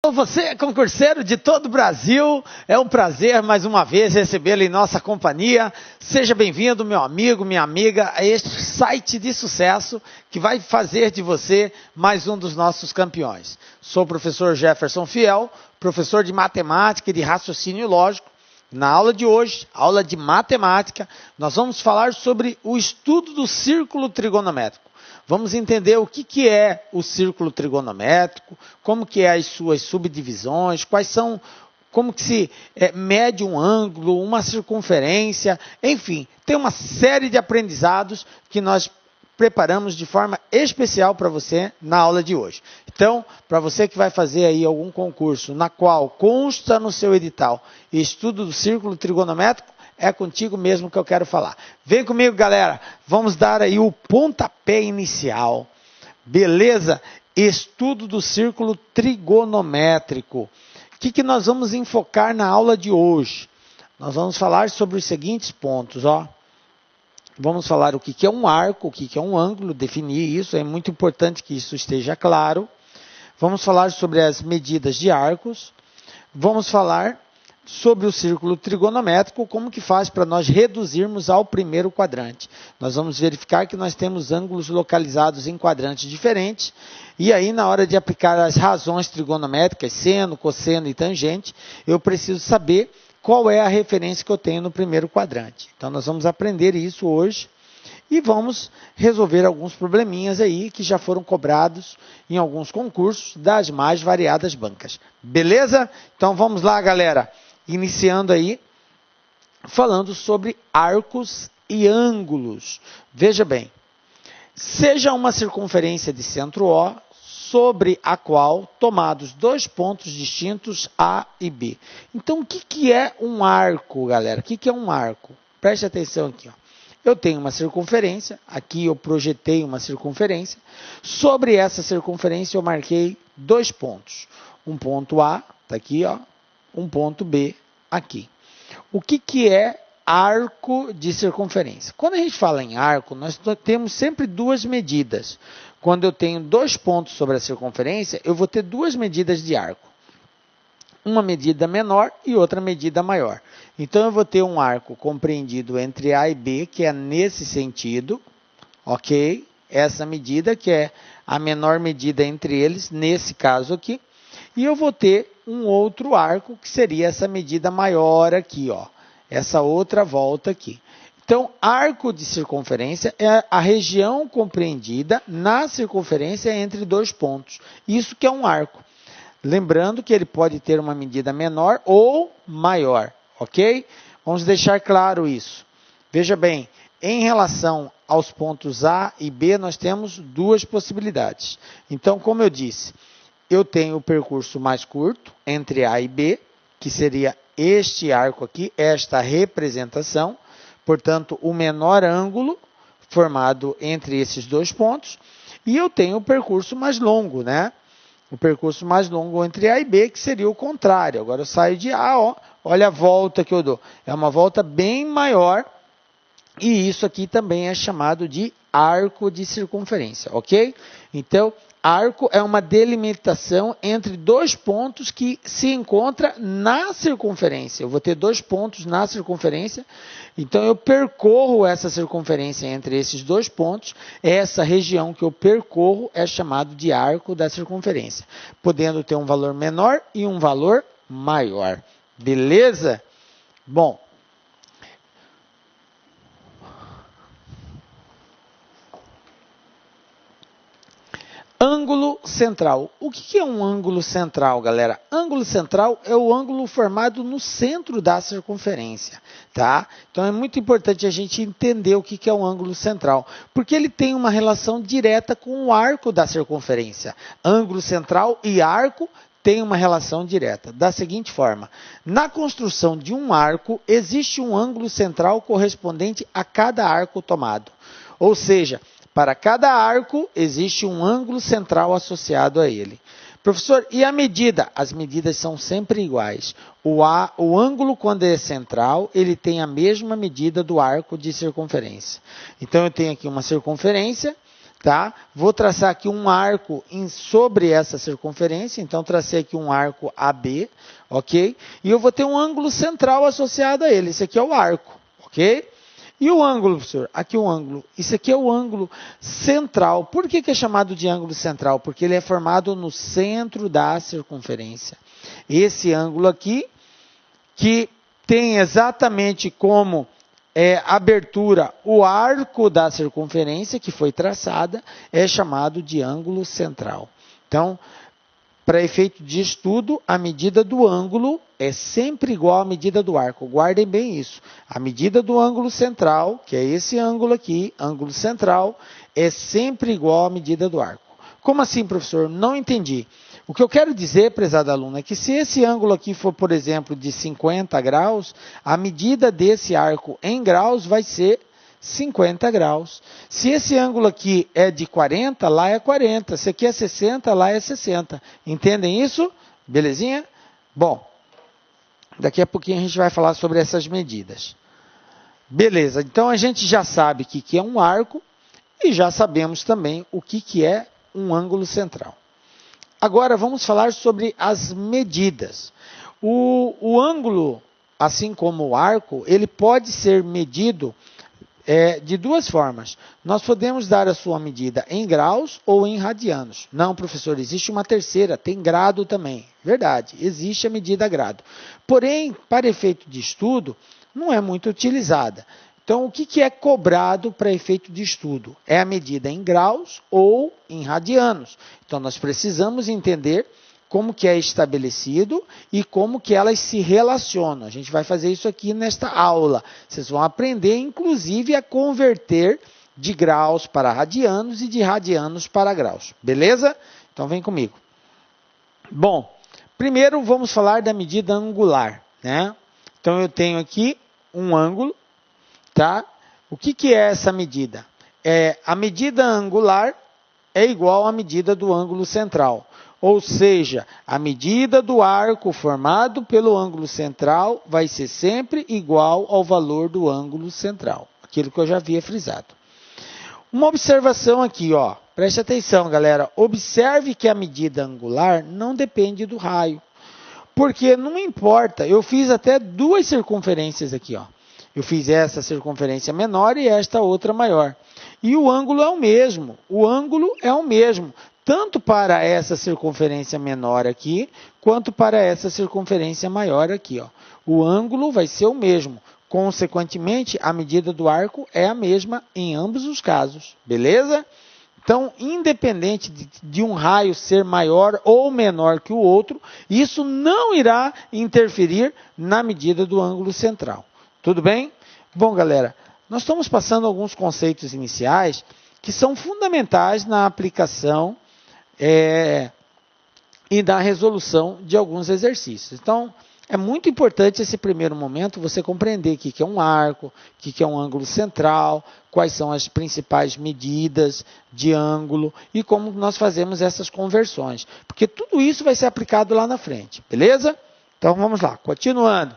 Você, concurseiro de todo o Brasil, é um prazer mais uma vez recebê-lo em nossa companhia. Seja bem-vindo, meu amigo, minha amiga, a este site de sucesso que vai fazer de você mais um dos nossos campeões. Sou o professor Jefferson Fiel, professor de matemática e de raciocínio lógico. Na aula de hoje, aula de matemática, nós vamos falar sobre o estudo do círculo trigonométrico. Vamos entender o que é o círculo trigonométrico, como que é as suas subdivisões, como que se mede um ângulo, uma circunferência, enfim, tem uma série de aprendizados que nós preparamos de forma especial para você na aula de hoje. Então, para você que vai fazer aí algum concurso na qual consta no seu edital estudo do círculo trigonométrico, é contigo mesmo que eu quero falar. Vem comigo, galera. Vamos dar aí o pontapé inicial. Beleza? Estudo do círculo trigonométrico. O que nós vamos enfocar na aula de hoje? Nós vamos falar sobre os seguintes pontos, ó. Vamos falar o que é um arco, o que é um ângulo, definir isso. É muito importante que isso esteja claro. Vamos falar sobre as medidas de arcos. Vamos falar sobre o círculo trigonométrico, como que faz para nós reduzirmos ao primeiro quadrante. Nós vamos verificar que nós temos ângulos localizados em quadrantes diferentes, e aí na hora de aplicar as razões trigonométricas, seno, cosseno e tangente, eu preciso saber qual é a referência que eu tenho no primeiro quadrante. Então nós vamos aprender isso hoje, e vamos resolver alguns probleminhas aí que já foram cobrados em alguns concursos das mais variadas bancas. Beleza? Então vamos lá, galera. Iniciando aí, falando sobre arcos e ângulos. Veja bem, seja uma circunferência de centro O, sobre a qual tomados dois pontos distintos A e B. Então, o que é um arco, galera? O que é um arco? Preste atenção aqui, ó. Eu tenho uma circunferência, aqui eu projetei uma circunferência. Sobre essa circunferência eu marquei dois pontos. Um ponto A, está aqui, ó. Um ponto B aqui. O que é arco de circunferência? Quando a gente fala em arco, nós temos sempre duas medidas. Quando eu tenho dois pontos sobre a circunferência, eu vou ter duas medidas de arco. Uma medida menor e outra medida maior. Então, eu vou ter um arco compreendido entre A e B, que é nesse sentido, ok? Essa medida, que é a menor medida entre eles, nesse caso aqui. E eu vou ter um outro arco, que seria essa medida maior aqui, ó. Essa outra volta aqui. Então, arco de circunferência é a região compreendida na circunferência entre dois pontos. Isso que é um arco. Lembrando que ele pode ter uma medida menor ou maior, ok? Vamos deixar claro isso. Veja bem, em relação aos pontos A e B, nós temos duas possibilidades. Então, como eu disse, eu tenho o percurso mais curto entre A e B, que seria este arco aqui, esta representação. Portanto, o menor ângulo formado entre esses dois pontos. E eu tenho o percurso mais longo, né? O percurso mais longo entre A e B, que seria o contrário. Agora eu saio de A, ó, olha a volta que eu dou. É uma volta bem maior. E isso aqui também é chamado de arco de circunferência, ok? Então, arco é uma delimitação entre dois pontos que se encontram na circunferência. Eu vou ter dois pontos na circunferência, então eu percorro essa circunferência entre esses dois pontos. Essa região que eu percorro é chamado de arco da circunferência, podendo ter um valor menor e um valor maior. Beleza? Bom, ângulo central. O que é um ângulo central, galera? Ângulo central é o ângulo formado no centro da circunferência, tá? Então, é muito importante a gente entender o que é um ângulo central, porque ele tem uma relação direta com o arco da circunferência. Ângulo central e arco têm uma relação direta, da seguinte forma. Na construção de um arco, existe um ângulo central correspondente a cada arco tomado. Ou seja, para cada arco, existe um ângulo central associado a ele. Professor, e a medida? As medidas são sempre iguais. O ângulo, quando é central, ele tem a mesma medida do arco de circunferência. Então, eu tenho aqui uma circunferência. tá? Vou traçar aqui um arco sobre essa circunferência, então tracei aqui um arco AB, ok? E eu vou ter um ângulo central associado a ele, esse aqui é o arco, ok? E o ângulo, professor? Aqui o ângulo, isso aqui é o ângulo central. Por que é chamado de ângulo central? Porque ele é formado no centro da circunferência. Esse ângulo aqui, que tem exatamente como abertura o arco da circunferência que foi traçada, é chamado de ângulo central. Então, para efeito de estudo, a medida do ângulo é sempre igual à medida do arco. Guardem bem isso. A medida do ângulo central, que é esse ângulo aqui, ângulo central, é sempre igual à medida do arco. Como assim, professor? Não entendi. O que eu quero dizer, prezado aluno, é que se esse ângulo aqui for, por exemplo, de 50 graus, a medida desse arco em graus vai ser 50 graus. Se esse ângulo aqui é de 40, lá é 40. Se aqui é 60, lá é 60. Entendem isso? Belezinha? Bom, daqui a pouquinho a gente vai falar sobre essas medidas. Beleza, então a gente já sabe o que é um arco e já sabemos também o que é um ângulo central. Agora vamos falar sobre as medidas. O ângulo, assim como o arco, ele pode ser medido de duas formas. Nós podemos dar a sua medida em graus ou em radianos. Não, professor, existe uma terceira, tem grado também. Verdade, existe a medida grado. Porém, para efeito de estudo, não é muito utilizada. Então, o que é cobrado para efeito de estudo? É a medida em graus ou em radianos. Então, nós precisamos entender como que é estabelecido e como que elas se relacionam. A gente vai fazer isso aqui nesta aula. Vocês vão aprender, inclusive, a converter de graus para radianos e de radianos para graus. Beleza? Então, vem comigo. Bom, primeiro vamos falar da medida angular, né? Então, eu tenho aqui um ângulo. Tá? O que é essa medida? A medida angular é igual à medida do ângulo central. Ou seja, a medida do arco formado pelo ângulo central vai ser sempre igual ao valor do ângulo central. Aquilo que eu já havia frisado. Uma observação aqui, ó. Preste atenção, galera. Observe que a medida angular não depende do raio. Porque não importa. Eu fiz até duas circunferências aqui, ó. Eu fiz essa circunferência menor e esta outra maior. E o ângulo é o mesmo. O ângulo é o mesmo, tanto para essa circunferência menor aqui, quanto para essa circunferência maior aqui, ó. O ângulo vai ser o mesmo. Consequentemente, a medida do arco é a mesma em ambos os casos. Beleza? Então, independente de um raio ser maior ou menor que o outro, isso não irá interferir na medida do ângulo central. Tudo bem? Bom, galera, nós estamos passando alguns conceitos iniciais que são fundamentais na aplicação e na resolução de alguns exercícios. Então, é muito importante esse primeiro momento você compreender o que é um arco, o que é um ângulo central, quais são as principais medidas de ângulo e como nós fazemos essas conversões. Porque tudo isso vai ser aplicado lá na frente, beleza? Então, vamos lá, continuando.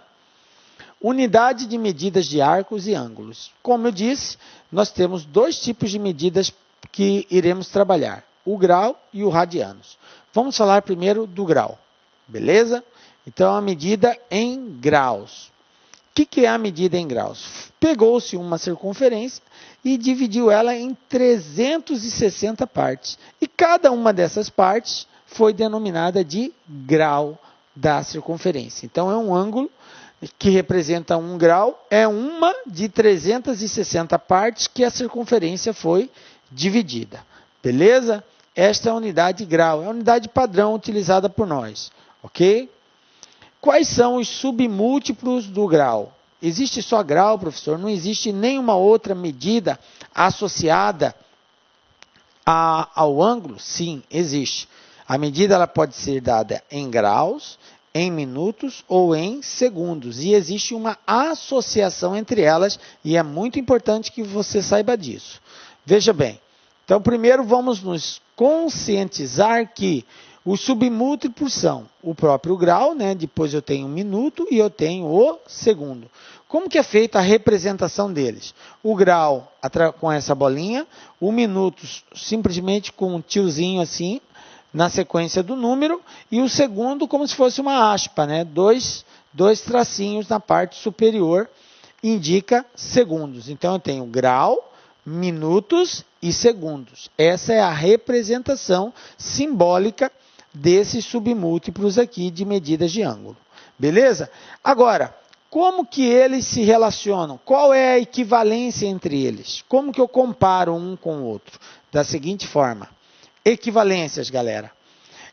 Unidade de medidas de arcos e ângulos. Como eu disse, nós temos dois tipos de medidas que iremos trabalhar, o grau e o radianos. Vamos falar primeiro do grau, beleza? Então, a medida em graus. O que é a medida em graus? Pegou-se uma circunferência e dividiu ela em 360 partes. E cada uma dessas partes foi denominada de grau da circunferência. Então, é um ângulo que representa 1 grau, é uma de 360 partes que a circunferência foi dividida. Beleza? Esta é a unidade grau, é a unidade padrão utilizada por nós. Ok? Quais são os submúltiplos do grau? Existe só grau, professor? Não existe nenhuma outra medida associada ao ângulo? Sim, existe. A medida ela pode ser dada em graus, em minutos ou em segundos. E existe uma associação entre elas e é muito importante que você saiba disso. Veja bem, então primeiro vamos nos conscientizar que os submúltiplos são o próprio grau, né? Depois eu tenho o minuto e eu tenho o segundo. Como que é feita a representação deles? O grau com essa bolinha, o minuto simplesmente com um tiozinho assim, na sequência do número, e o segundo como se fosse uma aspa, né? Dois tracinhos na parte superior, indica segundos. Então eu tenho grau, minutos e segundos. Essa é a representação simbólica desses submúltiplos aqui de medidas de ângulo. Beleza? Agora, como que eles se relacionam? Qual é a equivalência entre eles? Como que eu comparo um com o outro? Da seguinte forma. Equivalências, galera.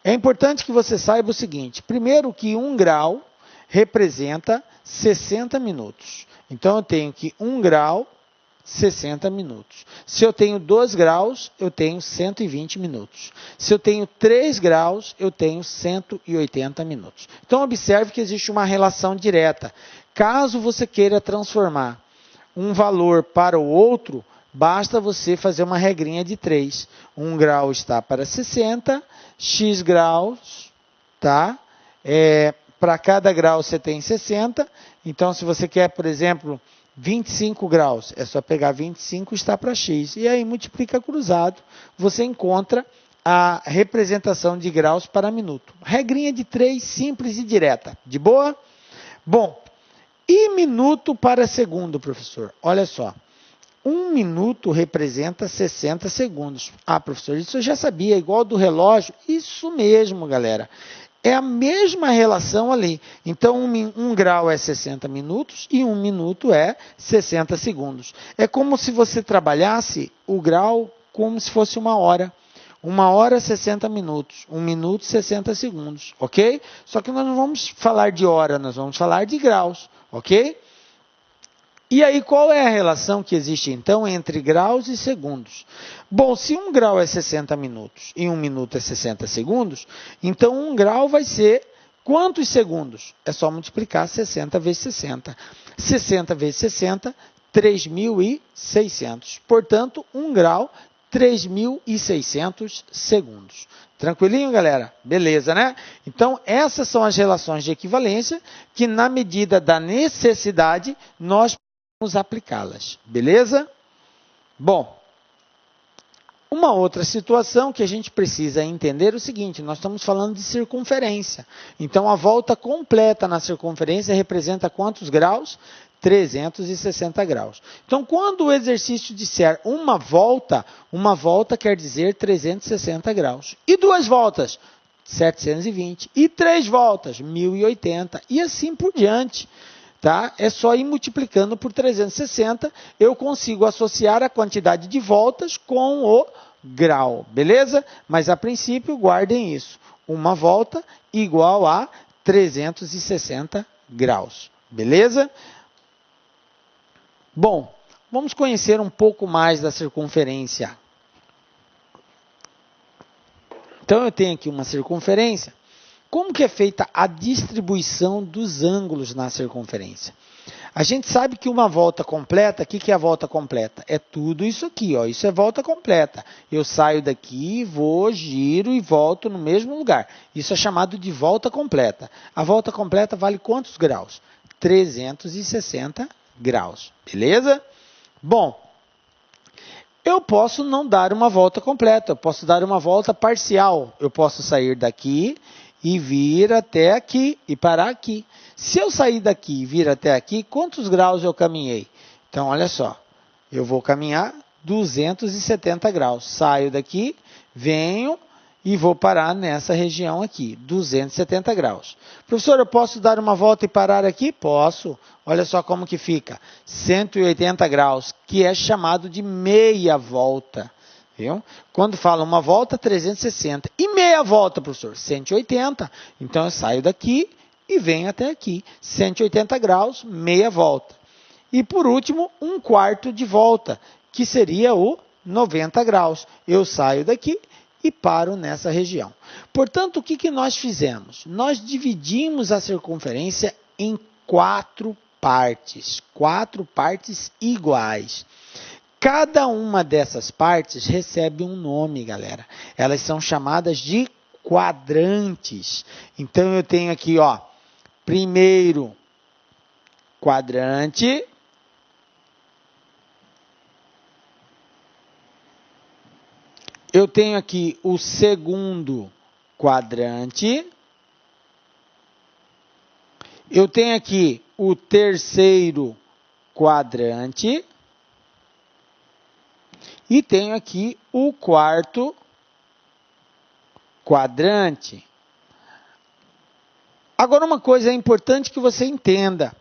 É importante que você saiba o seguinte. Primeiro que 1 grau representa 60 minutos. Então, eu tenho que 1 grau, 60 minutos. Se eu tenho 2 graus, eu tenho 120 minutos. Se eu tenho 3 graus, eu tenho 180 minutos. Então, observe que existe uma relação direta. Caso você queira transformar um valor para o outro, basta você fazer uma regrinha de 3. 1 grau está para 60, x graus, tá? Para cada grau você tem 60. Então, se você quer, por exemplo, 25 graus, é só pegar 25 está para x. E aí multiplica cruzado, você encontra a representação de graus para minuto. Regrinha de 3, simples e direta. De boa? Bom, e minuto para segundo, professor? Olha só. 1 minuto representa 60 segundos. Ah, professor, isso eu já sabia, igual do relógio. Isso mesmo, galera. É a mesma relação ali. Então, 1 grau é 60 minutos e 1 minuto é 60 segundos. É como se você trabalhasse o grau como se fosse 1 hora. 1 hora, 60 minutos. 1 minuto, 60 segundos. Ok? Só que nós não vamos falar de hora, nós vamos falar de graus. Ok? E aí, qual é a relação que existe, então, entre graus e segundos? Bom, se 1 grau é 60 minutos e 1 minuto é 60 segundos, então 1 grau vai ser quantos segundos? É só multiplicar 60 vezes 60. 60 vezes 60, 3.600. Portanto, 1 grau, 3.600 segundos. Tranquilinho, galera? Beleza, né? Então, essas são as relações de equivalência que, na medida da necessidade, nós podemos aplicá-las. Beleza? Bom, uma outra situação que a gente precisa entender é o seguinte, nós estamos falando de circunferência. Então, a volta completa na circunferência representa quantos graus? 360 graus. Então, quando o exercício disser uma volta quer dizer 360 graus. E 2 voltas? 720. E 3 voltas? 1080. E assim por diante. Tá? É só ir multiplicando por 360, eu consigo associar a quantidade de voltas com o grau, beleza? Mas a princípio, guardem isso. Uma volta igual a 360 graus, beleza? Bom, vamos conhecer um pouco mais da circunferência. Então, eu tenho aqui uma circunferência. Como que é feita a distribuição dos ângulos na circunferência? A gente sabe que uma volta completa, o que é a volta completa? É tudo isso aqui, ó. Isso é volta completa. Eu saio daqui, vou, giro e volto no mesmo lugar. Isso é chamado de volta completa. A volta completa vale quantos graus? 360 graus, beleza? Bom, eu posso não dar uma volta completa, eu posso dar uma volta parcial. Eu posso sair daqui e vir até aqui e parar aqui. Se eu sair daqui e vir até aqui, quantos graus eu caminhei? Então, olha só, eu vou caminhar 270 graus. Saio daqui, venho e vou parar nessa região aqui, 270 graus. Professor, eu posso dar uma volta e parar aqui? Posso. Olha só como que fica, 180 graus, que é chamado de meia volta. Viu? Quando fala uma volta, 360. E meia volta, professor? 180. Então, eu saio daqui e venho até aqui. 180 graus, meia volta. E, por último, 1/4 de volta, que seria o 90 graus. Eu saio daqui e paro nessa região. Portanto, o que nós fizemos? Nós dividimos a circunferência em 4 partes. 4 partes iguais. Cada uma dessas partes recebe um nome, galera. Elas são chamadas de quadrantes. Então, eu tenho aqui, ó, primeiro quadrante. Eu tenho aqui o segundo quadrante. Eu tenho aqui o terceiro quadrante. E tenho aqui o quarto quadrante. Agora, uma coisa é importante que você entenda.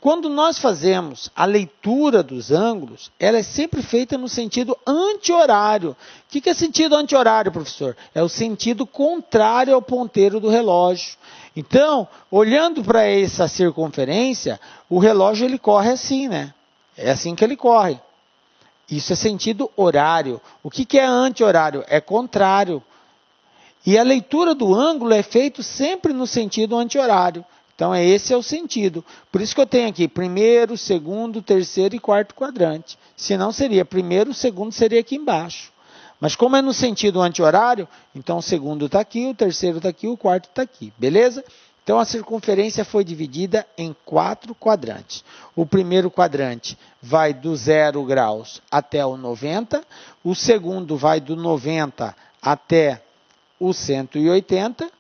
Quando nós fazemos a leitura dos ângulos, ela é sempre feita no sentido anti-horário. O que é sentido anti-horário, professor? É o sentido contrário ao ponteiro do relógio. Então, olhando para essa circunferência, o relógio ele corre assim, né? É assim que ele corre. Isso é sentido horário. O que é anti-horário? É contrário. E a leitura do ângulo é feita sempre no sentido anti-horário. Então, esse é o sentido. Por isso que eu tenho aqui primeiro, segundo, terceiro e quarto quadrante. Se não, seria primeiro, segundo seria aqui embaixo. Mas como é no sentido anti-horário, então o segundo está aqui, o terceiro está aqui, o quarto está aqui. Beleza? Então, a circunferência foi dividida em 4 quadrantes. O primeiro quadrante vai do 0 graus até o 90. O segundo vai do 90 até o 180.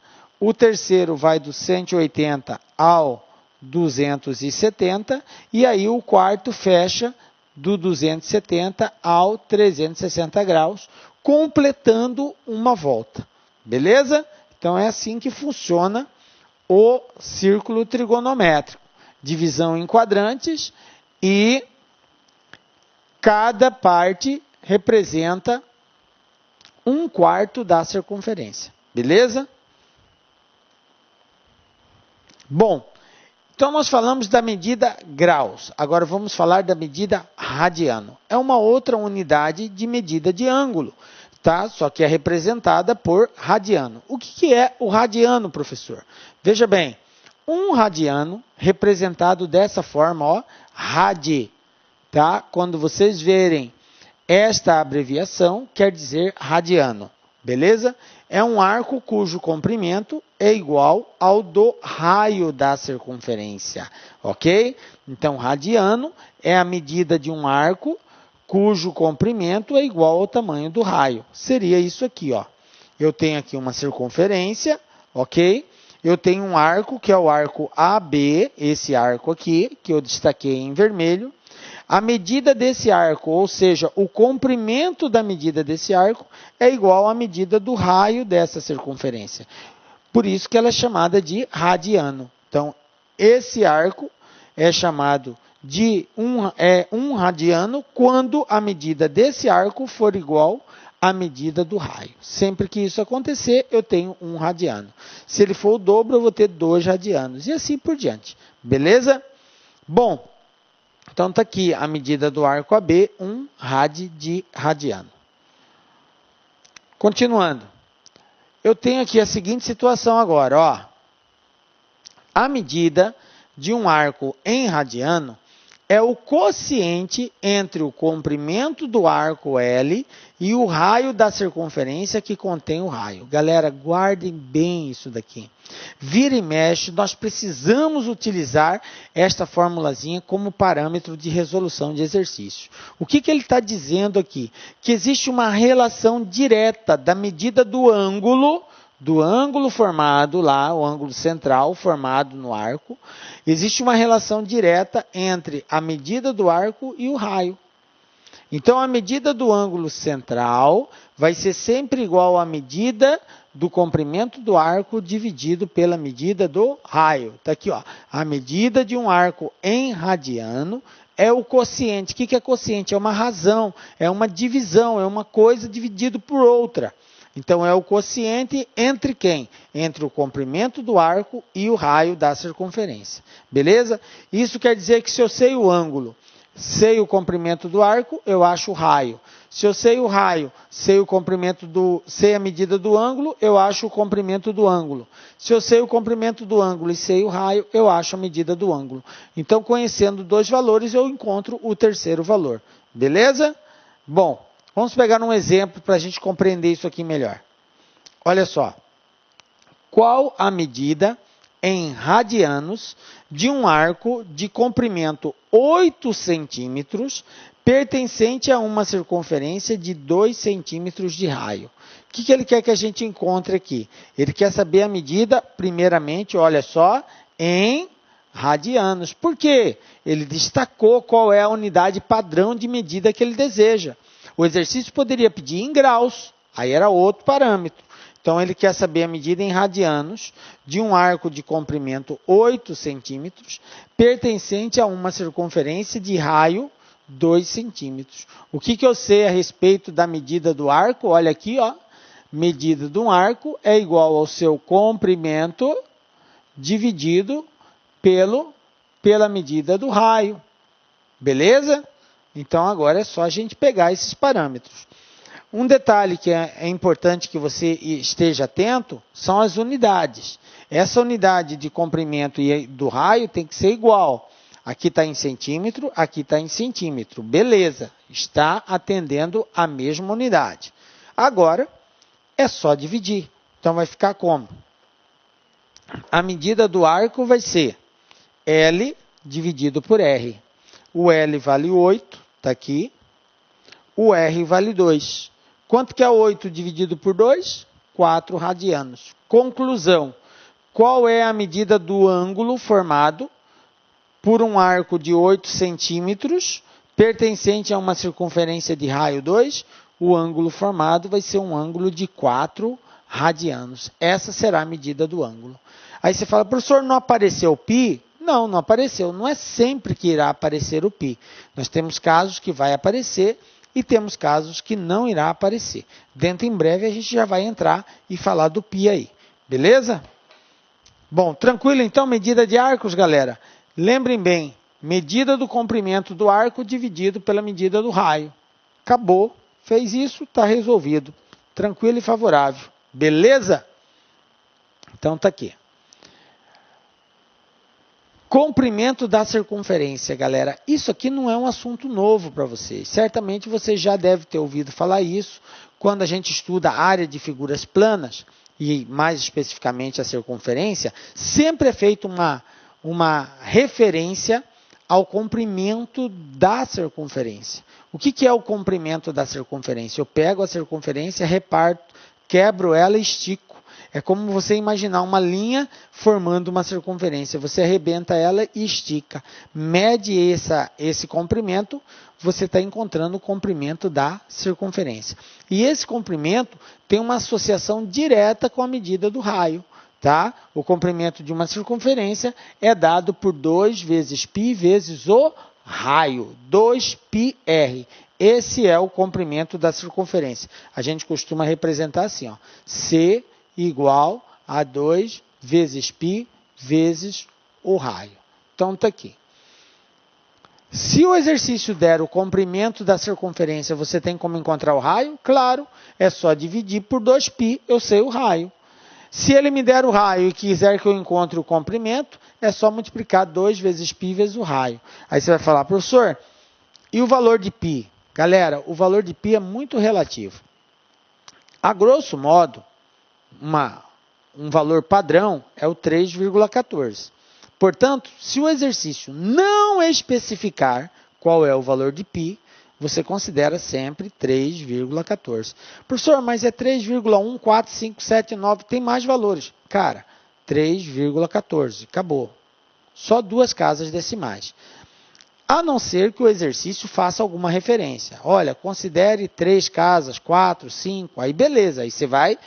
O terceiro vai do 180 ao 270. E aí o quarto fecha do 270 ao 360 graus, completando uma volta. Beleza? Então, é assim que funciona o círculo trigonométrico. Divisão em quadrantes e cada parte representa 1/4 da circunferência. Beleza? Bom, então nós falamos da medida graus. Agora vamos falar da medida radiano. É uma outra unidade de medida de ângulo, tá? Só que é representada por radiano. O que é o radiano, professor? Veja bem, um radiano representado dessa forma, ó, radi, tá? Quando vocês verem esta abreviação, quer dizer radiano, beleza? É um arco cujo comprimento é igual ao do raio da circunferência, ok? Então, radiano é a medida de um arco cujo comprimento é igual ao tamanho do raio. Seria isso aqui, ó. Eu tenho aqui uma circunferência, ok? Eu tenho um arco, que é o arco AB, esse arco aqui, que eu destaquei em vermelho. A medida desse arco, ou seja, o comprimento da medida desse arco, é igual à medida do raio dessa circunferência. Por isso que ela é chamada de radiano. Então, esse arco é chamado de um radiano quando a medida desse arco for igual à medida do raio. Sempre que isso acontecer, eu tenho 1 radiano. Se ele for o dobro, eu vou ter 2 radianos. E assim por diante. Beleza? Bom, então está aqui a medida do arco AB, 1 rad de radiano. Continuando. Eu tenho aqui a seguinte situação agora, ó. A medida de um arco em radiano é o quociente entre o comprimento do arco L e o raio da circunferência que contém o raio. Galera, guardem bem isso daqui. Vira e mexe, nós precisamos utilizar esta formulazinha como parâmetro de resolução de exercício. O que ele está dizendo aqui? Que existe uma relação direta da medida do ângulo formado lá, o ângulo central formado no arco, existe uma relação direta entre a medida do arco e o raio. Então, a medida do ângulo central vai ser sempre igual à medida do comprimento do arco dividido pela medida do raio. Está aqui, ó, a medida de um arco em radiano é o quociente. O que é quociente? É uma razão, é uma divisão, é uma coisa dividida por outra. Então, é o quociente entre quem? Entre o comprimento do arco e o raio da circunferência. Beleza? Isso quer dizer que se eu sei o ângulo, sei o comprimento do arco, eu acho o raio. Se eu sei o raio, sei a medida do ângulo, eu acho o comprimento do ângulo. Se eu sei o comprimento do ângulo e sei o raio, eu acho a medida do ângulo. Então, conhecendo 2 valores, eu encontro o terceiro valor. Beleza? Bom, vamos pegar um exemplo para a gente compreender isso aqui melhor. Olha só. Qual a medida em radianos de um arco de comprimento 8 centímetros, pertencente a uma circunferência de 2 centímetros de raio. O que ele quer que a gente encontre aqui? Ele quer saber a medida, primeiramente, olha só, em radianos. Por quê? Ele destacou qual é a unidade padrão de medida que ele deseja. O exercício poderia pedir em graus, aí era outro parâmetro. Então, ele quer saber a medida em radianos de um arco de comprimento 8 centímetros, pertencente a uma circunferência de raio 2 centímetros. O que eu sei a respeito da medida do arco? Olha aqui, ó. Medida de um arco é igual ao seu comprimento dividido pela medida do raio. Beleza? Então, agora é só a gente pegar esses parâmetros. Um detalhe que é importante que você esteja atento são as unidades. Essa unidade de comprimento e do raio tem que ser igual. Aqui está em centímetro, aqui está em centímetro. Beleza, está atendendo a mesma unidade. Agora, é só dividir. Então, vai ficar como? A medida do arco vai ser L dividido por R. O L vale 8, está aqui. O R vale 2. Quanto que é 8 dividido por 2? 4 radianos. Conclusão. Qual é a medida do ângulo formado por um arco de 8 centímetros, pertencente a uma circunferência de raio 2? O ângulo formado vai ser um ângulo de 4 radianos. Essa será a medida do ângulo. Aí você fala, professor, não apareceu o π? Não, não apareceu. Não é sempre que irá aparecer o π. Nós temos casos que vai aparecer e temos casos que não irá aparecer. Dentro em breve a gente já vai entrar e falar do π aí. Beleza? Bom, tranquilo então, medida de arcos, galera. Lembrem bem, medida do comprimento do arco dividido pela medida do raio. Acabou. Fez isso, está resolvido. Tranquilo e favorável. Beleza? Então tá aqui. Comprimento da circunferência, galera. Isso aqui não é um assunto novo para vocês. Certamente você já deve ter ouvido falar isso quando a gente estuda a área de figuras planas, e mais especificamente a circunferência, sempre é feita uma referência ao comprimento da circunferência. O que é o comprimento da circunferência? Eu pego a circunferência, reparto, quebro ela e estico. É como você imaginar uma linha formando uma circunferência. Você arrebenta ela e estica. Mede esse comprimento, você está encontrando o comprimento da circunferência. E esse comprimento tem uma associação direta com a medida do raio. Tá? O comprimento de uma circunferência é dado por 2 vezes π vezes o raio, 2πr. Esse é o comprimento da circunferência. A gente costuma representar assim, ó, C igual a 2 vezes π vezes o raio. Então, está aqui. Se o exercício der o comprimento da circunferência, você tem como encontrar o raio? Claro, é só dividir por 2π, eu sei o raio. Se ele me der o raio e quiser que eu encontre o comprimento, é só multiplicar 2 vezes π vezes o raio. Aí você vai falar, professor, e o valor de π? Galera, o valor de π é muito relativo. A grosso modo, um valor padrão é o 3,14. Portanto, se o exercício não especificar qual é o valor de π, você considera sempre 3,14. Professor, mas é 3,1, 4, 5, 7, 9, tem mais valores. Cara, 3,14, acabou. Só 2 casas decimais. A não ser que o exercício faça alguma referência. Olha, considere 3 casas, 4, 5, aí beleza, aí você vai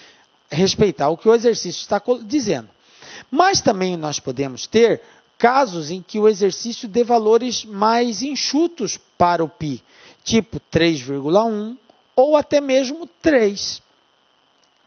respeitar o que o exercício está dizendo. Mas também nós podemos ter casos em que o exercício dê valores mais enxutos para o π, tipo 3,1 ou até mesmo 3.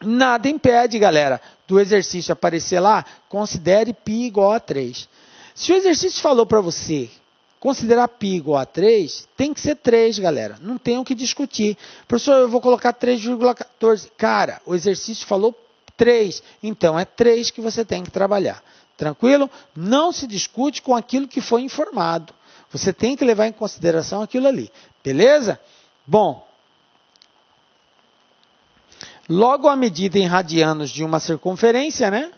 Nada impede, galera, do exercício aparecer lá, considere π igual a 3. Se o exercício falou para você considerar π igual a 3, tem que ser 3, galera. Não tem o que discutir. Professor, eu vou colocar 3,14. Cara, o exercício falou 3, então é 3 que você tem que trabalhar. Tranquilo? Não se discute com aquilo que foi informado. Você tem que levar em consideração aquilo ali. Beleza? Bom, logo a medida em radianos de uma circunferência, né?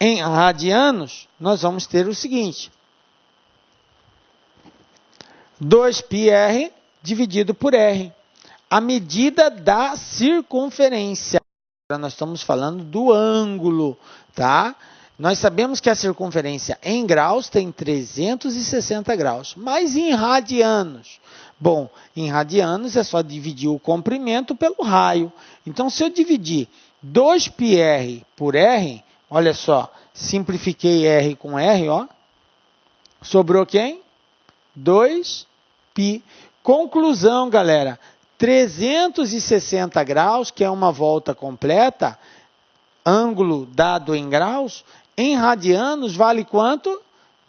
em radianos, nós vamos ter o seguinte. 2πr dividido por r. A medida da circunferência. Nós estamos falando do ângulo, tá? Nós sabemos que a circunferência em graus tem 360 graus, mas em radianos? Bom, em radianos é só dividir o comprimento pelo raio. Então, se eu dividir 2πr por r, olha só, simplifiquei r com r, ó, sobrou quem? 2π. Conclusão, galera, 360 graus, que é uma volta completa, ângulo dado em graus, em radianos vale quanto?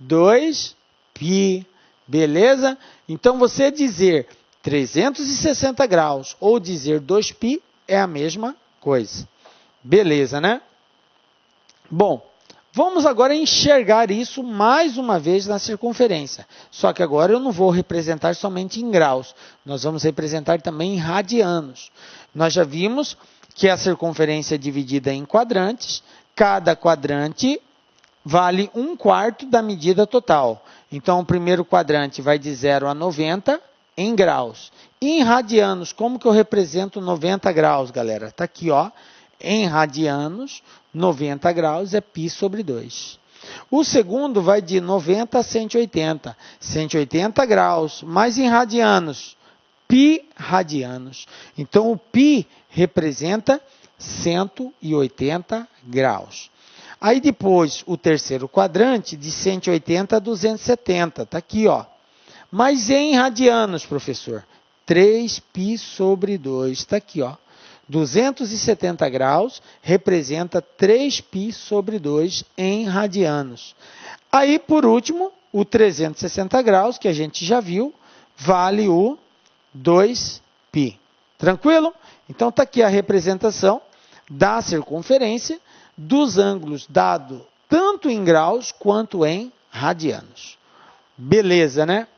2π. Beleza? Então, você dizer 360 graus ou dizer 2π é a mesma coisa. Beleza, né? Bom, vamos agora enxergar isso mais uma vez na circunferência. Só que agora eu não vou representar somente em graus. Nós vamos representar também em radianos. Nós já vimos que a circunferência é dividida em quadrantes. Cada quadrante vale 1/4 da medida total. Então, o primeiro quadrante vai de 0 a 90 em graus. E em radianos, como que eu represento 90 graus, galera? Está aqui, ó. Em radianos, 90 graus é π sobre 2. O segundo vai de 90 a 180. 180 graus, mas em radianos, π radianos. Então, o π representa 180 graus. Aí depois, o terceiro quadrante, de 180 a 270. Está aqui, ó. Mas em radianos, professor, 3π sobre 2. Está aqui, ó. 270 graus representa 3π sobre 2 em radianos. Aí, por último, o 360 graus, que a gente já viu, vale o 2π. Tranquilo? Então, está aqui a representação da circunferência dos ângulos dado tanto em graus quanto em radianos. Beleza, né?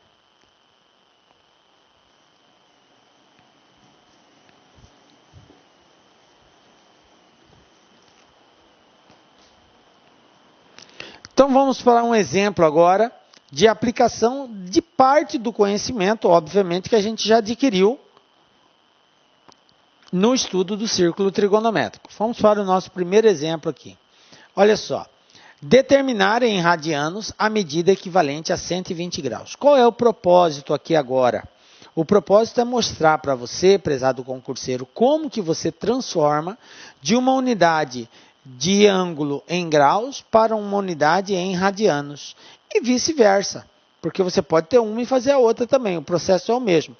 Então, vamos para um exemplo agora de aplicação de parte do conhecimento, obviamente, que a gente já adquiriu no estudo do círculo trigonométrico. Vamos para o nosso primeiro exemplo aqui. Olha só. Determinar em radianos a medida equivalente a 120 graus. Qual é o propósito aqui agora? O propósito é mostrar para você, prezado concurseiro, como que você transforma de uma unidade de ângulo em graus para uma unidade em radianos. E vice-versa, porque você pode ter uma e fazer a outra também, o processo é o mesmo.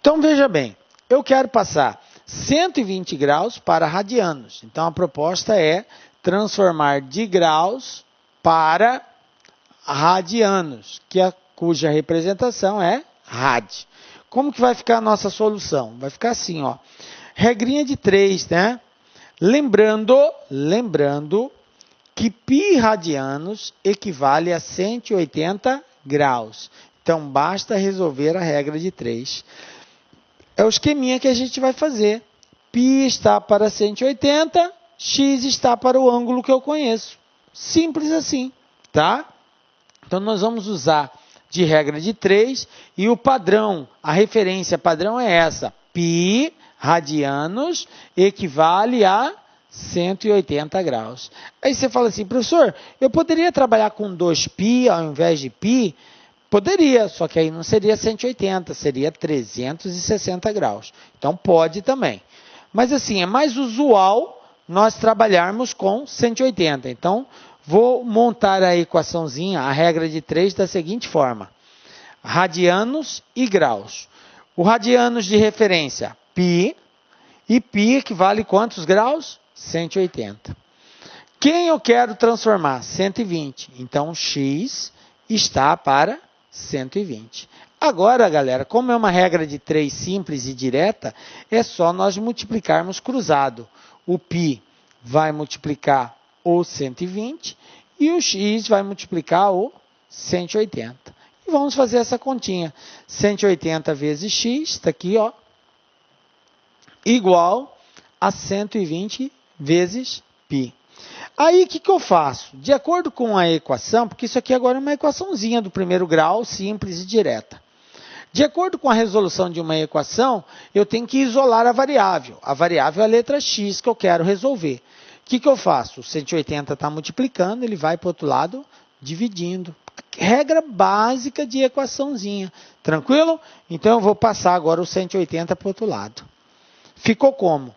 Então, veja bem, eu quero passar 120 graus para radianos. Então, a proposta é transformar de graus para radianos, cuja representação é rad. Como que vai ficar a nossa solução? Vai ficar assim, ó. Regrinha de 3, né? Lembrando que π radianos equivale a 180 graus. Então, basta resolver a regra de 3. É o esqueminha que a gente vai fazer. π está para 180, x está para o ângulo que eu conheço. Simples assim, tá? Então, nós vamos usar de regra de 3 e o padrão, a referência padrão é essa. π radianos equivale a 180 graus. Aí você fala assim, professor, eu poderia trabalhar com 2π ao invés de π? Poderia, só que aí não seria 180, seria 360 graus. Então, pode também. Mas assim, é mais usual nós trabalharmos com 180. Então, vou montar a equaçãozinha, a regra de 3, da seguinte forma. Radianos e graus. O radianos de referência, π, e π equivale quantos graus? 180. Quem eu quero transformar? 120. Então, x está para 120. Agora, galera, como é uma regra de 3 simples e direta, é só nós multiplicarmos cruzado. O π vai multiplicar o 120 e o x vai multiplicar o 180. E vamos fazer essa continha. 180 vezes x, está aqui, ó, igual a 120 vezes π. Aí, o que eu faço? De acordo com a equação, porque isso aqui agora é uma equaçãozinha do primeiro grau, simples e direta. De acordo com a resolução de uma equação, eu tenho que isolar a variável. A variável é a letra x que eu quero resolver. O que eu faço? O 180 está multiplicando, ele vai para o outro lado, dividindo. Regra básica de equaçãozinha. Tranquilo? Então, eu vou passar agora o 180 para o outro lado. Ficou como?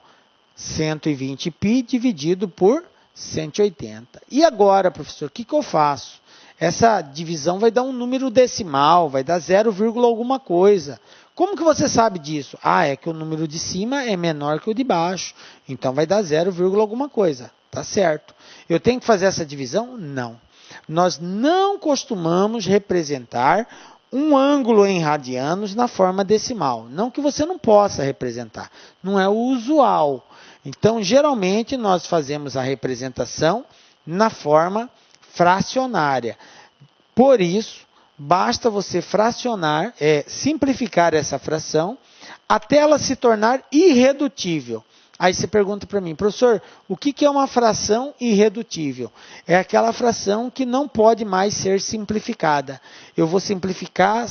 120π dividido por 180. E agora, professor, o que eu faço? Essa divisão vai dar um número decimal, vai dar 0, alguma coisa. Como que você sabe disso? Ah, é que o número de cima é menor que o de baixo. Então, vai dar 0, alguma coisa. Tá certo. Eu tenho que fazer essa divisão? Não. Nós não costumamos representar um ângulo em radianos na forma decimal. Não que você não possa representar. Não é o usual. Então, geralmente, nós fazemos a representação na forma fracionária. Por isso, basta você fracionar, simplificar essa fração até ela se tornar irredutível. Aí você pergunta para mim, professor, o que é uma fração irredutível? É aquela fração que não pode mais ser simplificada. Eu vou simplificar,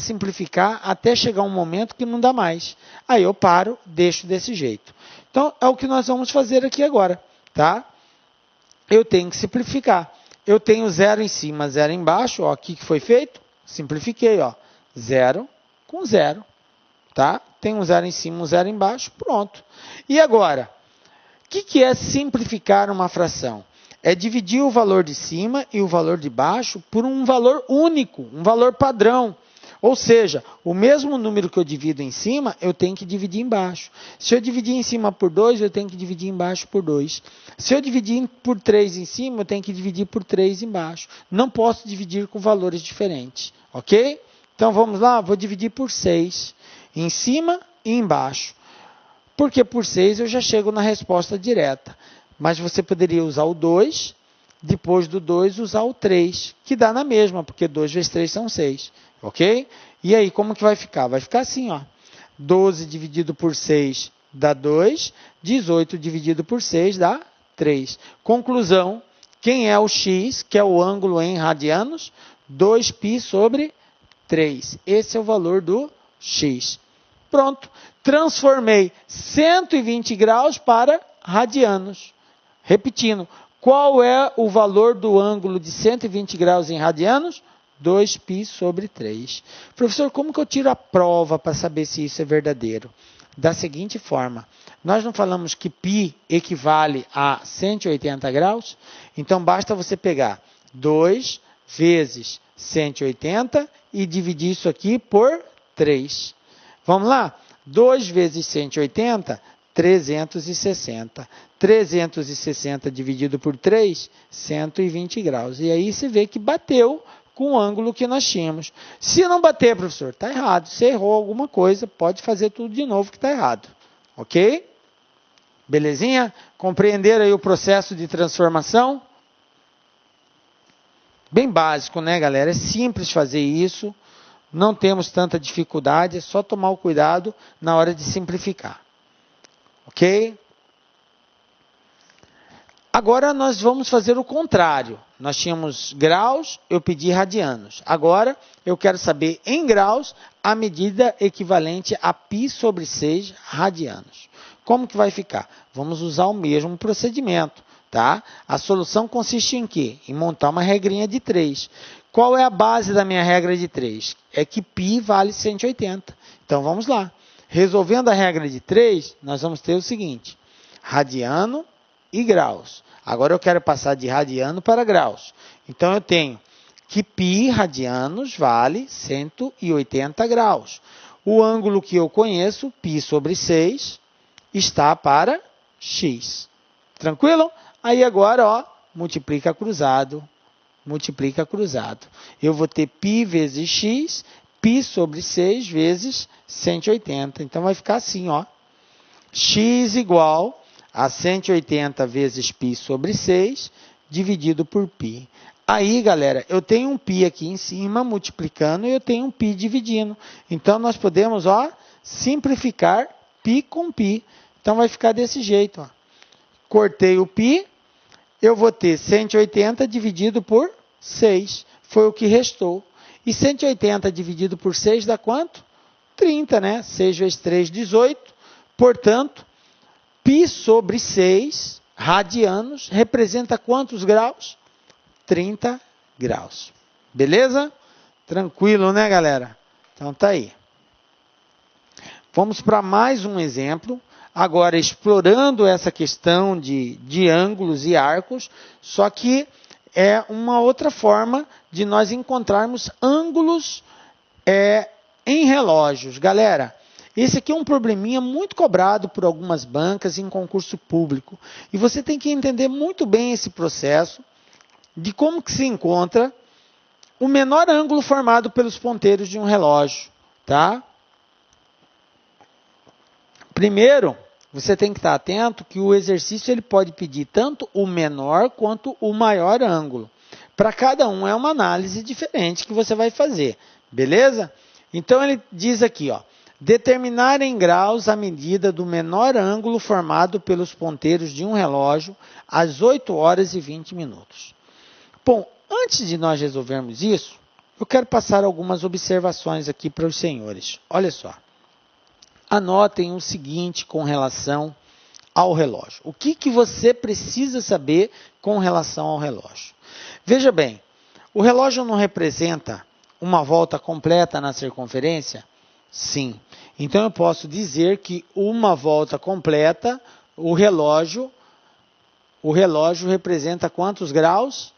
até chegar um momento que não dá mais. Aí eu paro, deixo desse jeito. Então, é o que nós vamos fazer aqui agora, tá? Eu tenho que simplificar. Eu tenho 0 em cima, 0 embaixo. Ó, o que foi feito? Simplifiquei, ó. 0 com 0, tá? Tem um 0 em cima, um 0 embaixo, pronto. E agora, o que é simplificar uma fração? É dividir o valor de cima e o valor de baixo por um valor único, um valor padrão. Ou seja, o mesmo número que eu divido em cima, eu tenho que dividir embaixo. Se eu dividir em cima por 2, eu tenho que dividir embaixo por 2. Se eu dividir por 3 em cima, eu tenho que dividir por 3 embaixo. Não posso dividir com valores diferentes, ok? Então, vamos lá, vou dividir por 6, em cima e embaixo. Porque por 6 eu já chego na resposta direta. Mas você poderia usar o 2, depois do 2 usar o 3, que dá na mesma, porque 2 vezes 3 são 6. Ok? E aí, como que vai ficar? Vai ficar assim, ó. 12 dividido por 6 dá 2. 18 dividido por 6 dá 3. Conclusão, quem é o x, que é o ângulo em radianos? 2π sobre 3. Esse é o valor do x. Pronto. Transformei 120 graus para radianos. Repetindo, qual é o valor do ângulo de 120 graus em radianos? 2π sobre 3. Professor, como que eu tiro a prova para saber se isso é verdadeiro? Da seguinte forma, nós não falamos que π equivale a 180 graus? Então, basta você pegar 2 vezes 180 e dividir isso aqui por 3. Vamos lá? 2 vezes 180, 360. 360 dividido por 3, 120 graus. E aí você vê que bateu com o ângulo que nós tínhamos. Se não bater, professor, está errado. Você errou alguma coisa, pode fazer tudo de novo que está errado. Ok? Belezinha? Compreenderam aí o processo de transformação? Bem básico, né, galera? É simples fazer isso. Não temos tanta dificuldade, é só tomar o cuidado na hora de simplificar. Ok? Agora nós vamos fazer o contrário. Nós tínhamos graus, eu pedi radianos. Agora eu quero saber em graus a medida equivalente a π sobre 6 radianos. Como que vai ficar? Vamos usar o mesmo procedimento, tá? A solução consiste em quê? Em montar uma regrinha de 3. Qual é a base da minha regra de 3? É que π vale 180. Então vamos lá. Resolvendo a regra de 3, nós vamos ter o seguinte: radiano e graus. Agora eu quero passar de radiano para graus. Então eu tenho que π radianos vale 180 graus. O ângulo que eu conheço, π sobre 6, está para x. Tranquilo? Aí agora, ó, multiplica cruzado. Multiplica cruzado. Eu vou ter π vezes x, π sobre 6 vezes 180. Então vai ficar assim, ó. X igual a 180 vezes π sobre 6, dividido por π. Aí, galera, eu tenho um π aqui em cima, multiplicando, e eu tenho um π dividindo. Então, nós podemos, ó, simplificar π com π. Então, vai ficar desse jeito, ó. Cortei o π, eu vou ter 180 dividido por 6. Foi o que restou. E 180 dividido por 6 dá quanto? 30, né? 6 vezes 3, 18. Portanto, π sobre 6 radianos representa quantos graus? 30 graus. Beleza? Tranquilo, né, galera? Então tá aí. Vamos para mais um exemplo. Agora, explorando essa questão de ângulos e arcos, só que é uma outra forma de nós encontrarmos ângulos em relógios. Galera, esse aqui é um probleminha muito cobrado por algumas bancas em concurso público. E você tem que entender muito bem esse processo de como que se encontra o menor ângulo formado pelos ponteiros de um relógio, tá? Primeiro, você tem que estar atento que o exercício ele pode pedir tanto o menor quanto o maior ângulo. Para cada um é uma análise diferente que você vai fazer, beleza? Então ele diz aqui, ó, determinar em graus a medida do menor ângulo formado pelos ponteiros de um relógio às 8 horas e 20 minutos. Bom, antes de nós resolvermos isso, eu quero passar algumas observações aqui para os senhores. Olha só. Anotem o seguinte com relação ao relógio. O que você precisa saber com relação ao relógio? Veja bem, o relógio não representa uma volta completa na circunferência? Sim. Então eu posso dizer que uma volta completa, o relógio representa quantos graus?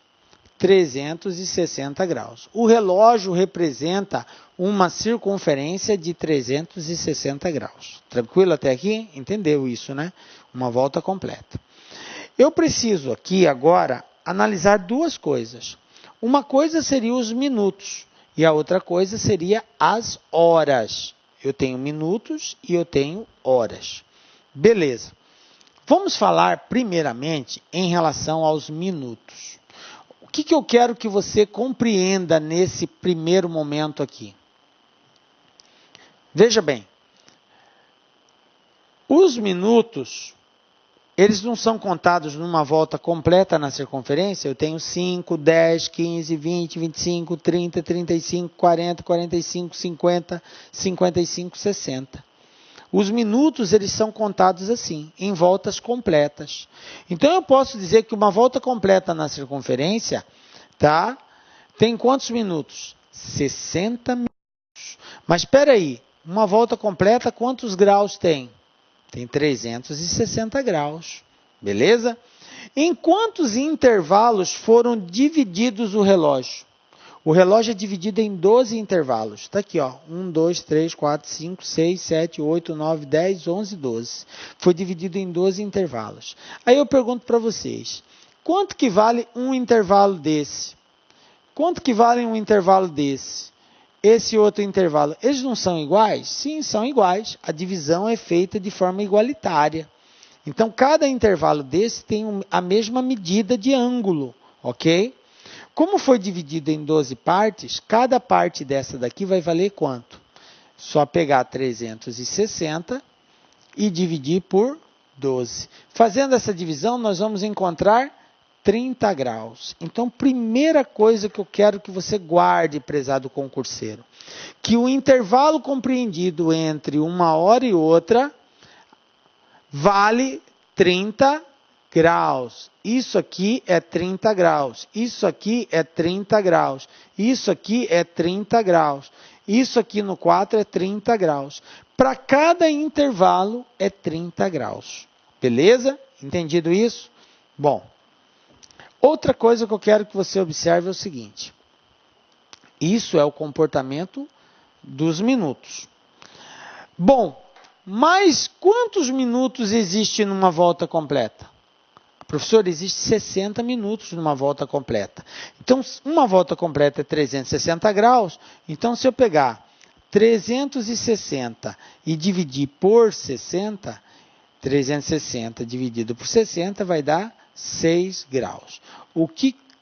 360 graus. O relógio representa uma circunferência de 360 graus. Tranquilo até aqui? Entendeu isso, né? Uma volta completa. Eu preciso aqui agora analisar duas coisas. Uma coisa seria os minutos e a outra coisa seria as horas. Eu tenho minutos e eu tenho horas. Beleza. Vamos falar primeiramente em relação aos minutos. O que eu quero que você compreenda nesse primeiro momento aqui? Veja bem, os minutos, eles não são contados numa volta completa na circunferência. Eu tenho 5, 10, 15, 20, 25, 30, 35, 40, 45, 50, 55, 60. Os minutos, eles são contados assim, em voltas completas. Então, eu posso dizer que uma volta completa na circunferência, tá? Tem quantos minutos? 60 minutos. Mas, espera aí, uma volta completa, quantos graus tem? Tem 360 graus. Beleza? Em quantos intervalos foram divididos o relógio? O relógio é dividido em 12 intervalos. Está aqui, ó. 1, 2, 3, 4, 5, 6, 7, 8, 9, 10, 11, 12. Foi dividido em 12 intervalos. Aí eu pergunto para vocês, quanto que vale um intervalo desse? Quanto que vale um intervalo desse? Esse outro intervalo, eles não são iguais? Sim, são iguais. A divisão é feita de forma igualitária. Então, cada intervalo desse tem a mesma medida de ângulo, ok? Como foi dividido em 12 partes, cada parte dessa daqui vai valer quanto? Só pegar 360 e dividir por 12. Fazendo essa divisão, nós vamos encontrar 30 graus. Então, primeira coisa que eu quero que você guarde, prezado concurseiro, que o intervalo compreendido entre uma hora e outra vale 30 graus. Isso aqui é 30 graus. Isso aqui é 30 graus. Isso aqui é 30 graus. Isso aqui no 4 é 30 graus. Para cada intervalo é 30 graus. Beleza? Entendido isso? Bom, outra coisa que eu quero que você observe é o seguinte. Isso é o comportamento dos minutos. Bom, mas quantos minutos existe numa volta completa? Professor, existe 60 minutos numa volta completa. Então, uma volta completa é 360 graus. Então, se eu pegar 360 e dividir por 60, 360 dividido por 60 vai dar 6 graus.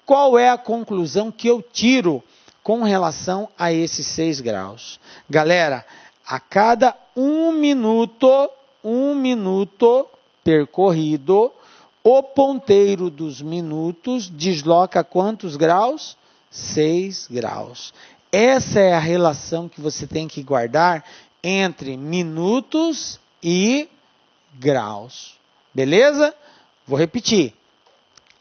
Qual é a conclusão que eu tiro com relação a esses 6 graus? Galera, a cada um minuto percorrido, O ponteiro dos minutos desloca quantos graus? 6 graus. Essa é a relação que você tem que guardar entre minutos e graus. Beleza? Vou repetir.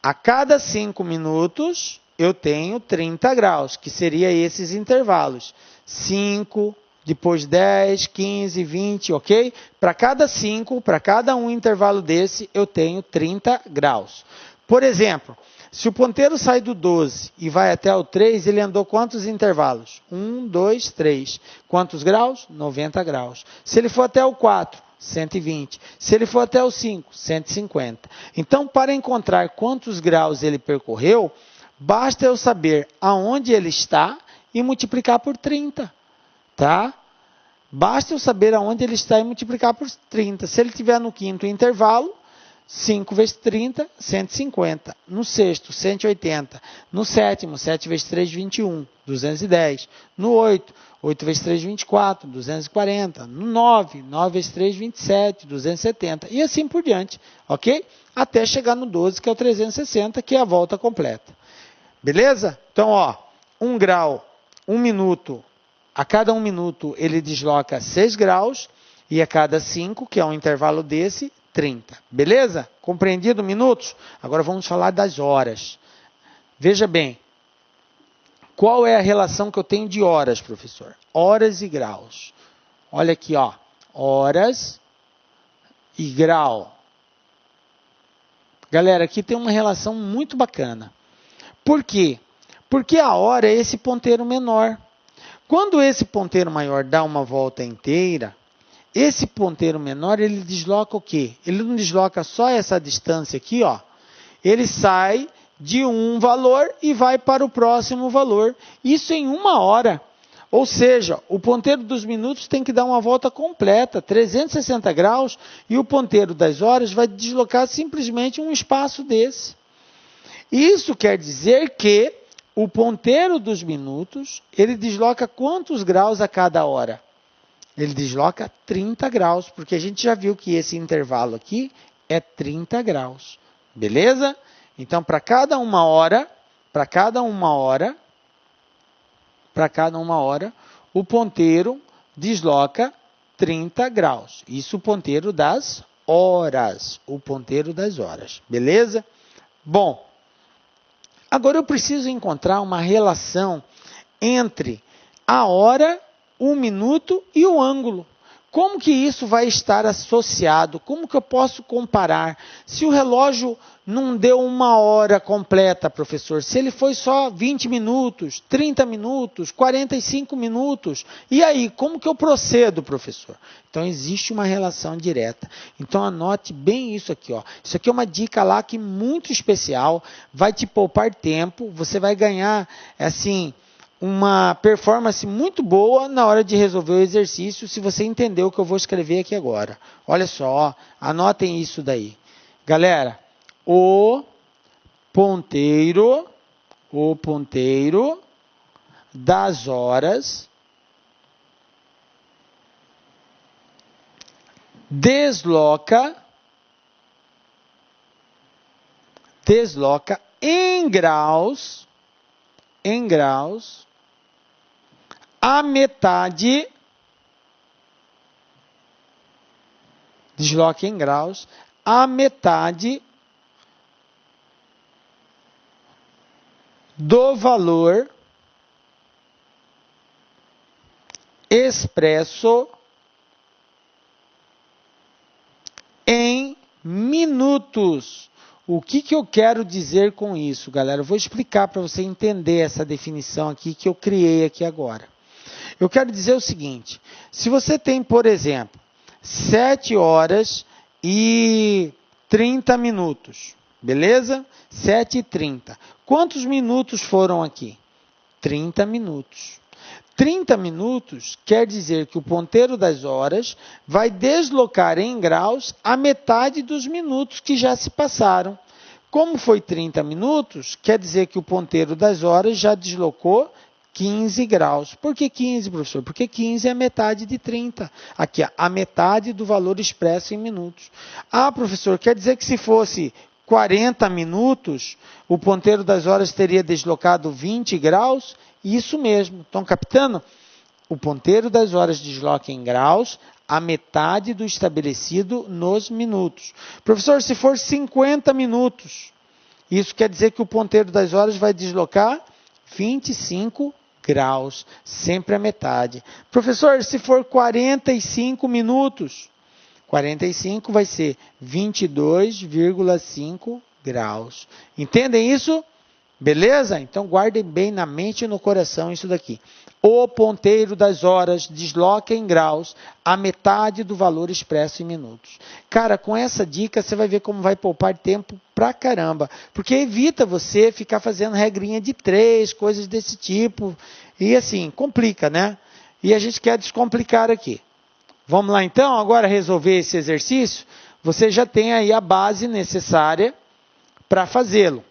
A cada 5 minutos, eu tenho 30 graus, que seria esses intervalos. 5, depois 10, 15, 20, ok? Para cada 5, para cada um intervalo desse, eu tenho 30 graus. Por exemplo, se o ponteiro sai do 12 e vai até o 3, ele andou quantos intervalos? 1, 2, 3. Quantos graus? 90 graus. Se ele for até o 4, 120. Se ele for até o 5, 150. Então, para encontrar quantos graus ele percorreu, basta eu saber aonde ele está e multiplicar por 30. Tá? Basta eu saber aonde ele está e multiplicar por 30. Se ele estiver no quinto intervalo, 5 vezes 30, 150. No sexto, 180. No sétimo, 7 vezes 3, 21, 210. No 8, 8 vezes 3, 24, 240. No 9, 9 vezes 3, 27, 270. E assim por diante, ok? Até chegar no 12, que é o 360, que é a volta completa. Beleza? Então, ó, 1 grau, 1 minuto. A cada 1 minuto ele desloca 6 graus e a cada 5, que é um intervalo desse, 30. Beleza? Compreendido minutos? Agora vamos falar das horas. Veja bem, qual é a relação que eu tenho de horas, professor? Horas e graus. Olha aqui, ó, horas e grau. Galera, aqui tem uma relação muito bacana. Por quê? Porque a hora é esse ponteiro menor. Quando esse ponteiro maior dá uma volta inteira, esse ponteiro menor, ele desloca o quê? Ele não desloca só essa distância aqui, ó. Ele sai de um valor e vai para o próximo valor. Isso em 1 hora. Ou seja, o ponteiro dos minutos tem que dar uma volta completa, 360 graus, e o ponteiro das horas vai deslocar simplesmente um espaço desse. Isso quer dizer que o ponteiro dos minutos, ele desloca quantos graus a cada hora? Ele desloca 30 graus, porque a gente já viu que esse intervalo aqui é 30 graus. Beleza? Então, para cada uma hora, o ponteiro desloca 30 graus. Isso o ponteiro das horas. Beleza? Bom, agora eu preciso encontrar uma relação entre a hora, o minuto e o ângulo. Como que isso vai estar associado? Como que eu posso comparar? Se o relógio não deu 1 hora completa, professor, se ele foi só 20 minutos, 30 minutos, 45 minutos, e aí, como que eu procedo, professor? Então, existe uma relação direta. Então, anote bem isso aqui, ó. Isso aqui é uma dica lá que muito especial, vai te poupar tempo, você vai ganhar, assim, uma performance muito boa na hora de resolver o exercício, se você entender o que eu vou escrever aqui agora. Olha só, ó, anotem isso daí. Galera, o ponteiro das horas desloca em graus a metade, desloca em graus, a metade do valor expresso em minutos. O que eu quero dizer com isso, galera? Eu vou explicar para você entender essa definição aqui que eu criei aqui agora. Eu quero dizer o seguinte, se você tem, por exemplo, 7 horas e 30 minutos, beleza? 7 e 30. Quantos minutos foram aqui? 30 minutos. 30 minutos quer dizer que o ponteiro das horas vai deslocar em graus a metade dos minutos que já se passaram. Como foi 30 minutos, quer dizer que o ponteiro das horas já deslocou 15 graus. Por que 15, professor? Porque 15 é a metade de 30. Aqui, a metade do valor expresso em minutos. Ah, professor, quer dizer que se fosse 40 minutos, o ponteiro das horas teria deslocado 20 graus? Isso mesmo. Estão captando? O ponteiro das horas desloca em graus a metade do estabelecido nos minutos. Professor, se for 50 minutos, isso quer dizer que o ponteiro das horas vai deslocar 25 graus, sempre a metade. Professor, se for 45 minutos, 45 vai ser 22,5 graus. Entendem isso? Beleza? Então guardem bem na mente e no coração isso daqui. O ponteiro das horas desloca em graus a metade do valor expresso em minutos. Cara, com essa dica você vai ver como vai poupar tempo pra caramba. Porque evita você ficar fazendo regrinha de 3, coisas desse tipo. E assim, complica, né? E a gente quer descomplicar aqui. Vamos lá então, agora resolver esse exercício. Você já tem aí a base necessária para fazê-lo.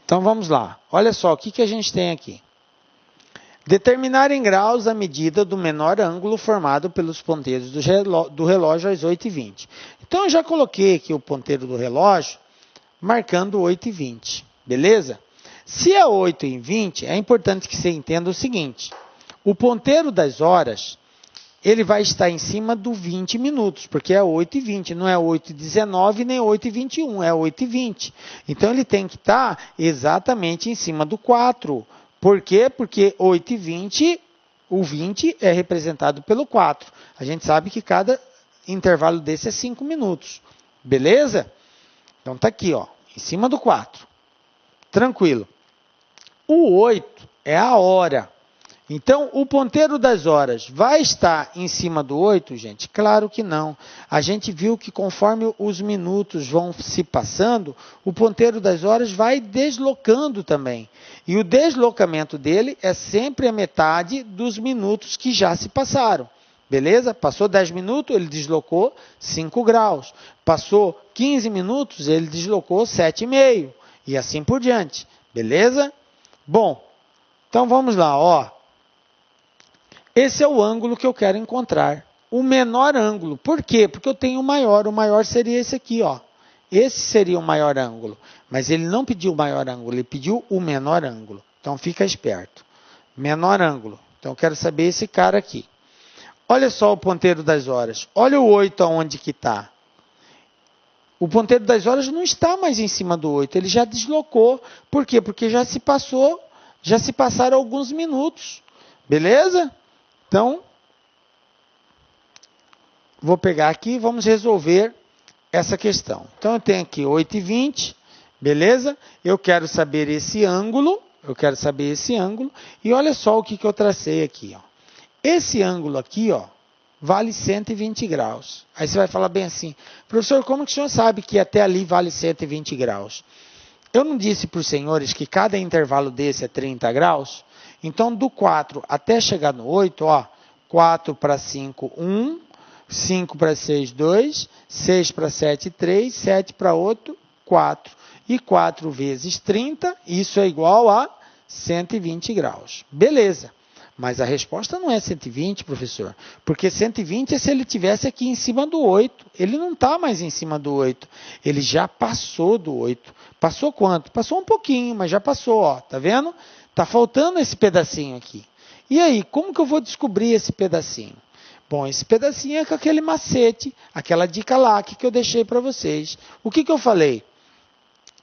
Então vamos lá. Olha só o que a gente tem aqui. Determinar em graus a medida do menor ângulo formado pelos ponteiros do relógio às 8h20. Então eu já coloquei aqui o ponteiro do relógio marcando 8h20. Beleza? Se é 8h20, é importante que você entenda o seguinte. O ponteiro das horas, ele vai estar em cima do 20 minutos, porque é 8h20, não é 8h19 nem 8h21, é 8h20. Então, ele tem que estar exatamente em cima do 4. Por quê? Porque 8h20, o 20 é representado pelo 4. A gente sabe que cada intervalo desse é 5 minutos. Beleza? Então, está aqui, ó, em cima do 4. Tranquilo. O 8 é a hora. Então, o ponteiro das horas vai estar em cima do 8, gente? Claro que não. A gente viu que conforme os minutos vão se passando, o ponteiro das horas vai deslocando também. E o deslocamento dele é sempre a metade dos minutos que já se passaram. Beleza? Passou 10 minutos, ele deslocou 5 graus. Passou 15 minutos, ele deslocou 7,5. E assim por diante. Beleza? Bom, então vamos lá, ó. Esse é o ângulo que eu quero encontrar. O menor ângulo. Por quê? Porque eu tenho o maior. O maior seria esse aqui, ó. Esse seria o maior ângulo. Mas ele não pediu o maior ângulo, ele pediu o menor ângulo. Então fica esperto. Menor ângulo. Então eu quero saber esse cara aqui. Olha só o ponteiro das horas. Olha o 8 aonde que está. O ponteiro das horas não está mais em cima do 8. Ele já deslocou. Por quê? Porque já se passaram alguns minutos. Beleza? Então, vou pegar aqui e vamos resolver essa questão. Então, eu tenho aqui 8h20, beleza? Eu quero saber esse ângulo, e olha só o que eu tracei aqui, ó. Esse ângulo aqui, ó, vale 120 graus. Aí você vai falar bem assim, professor, como que o senhor sabe que até ali vale 120 graus? Eu não disse para os senhores que cada intervalo desse é 30 graus? Então, do 4 até chegar no 8, ó, 4 para 5, 1, 5 para 6, 2, 6 para 7, 3, 7 para 8, 4. E 4 vezes 30, isso é igual a 120 graus. Beleza. Mas a resposta não é 120, professor. Porque 120 é se ele estivesse aqui em cima do 8. Ele não está mais em cima do 8. Ele já passou do 8. Passou quanto? Passou um pouquinho, mas já passou, ó. Tá vendo? Está faltando esse pedacinho aqui. E aí, como que eu vou descobrir esse pedacinho? Bom, esse pedacinho é com aquele macete, aquela dica lá que eu deixei para vocês. O que eu falei?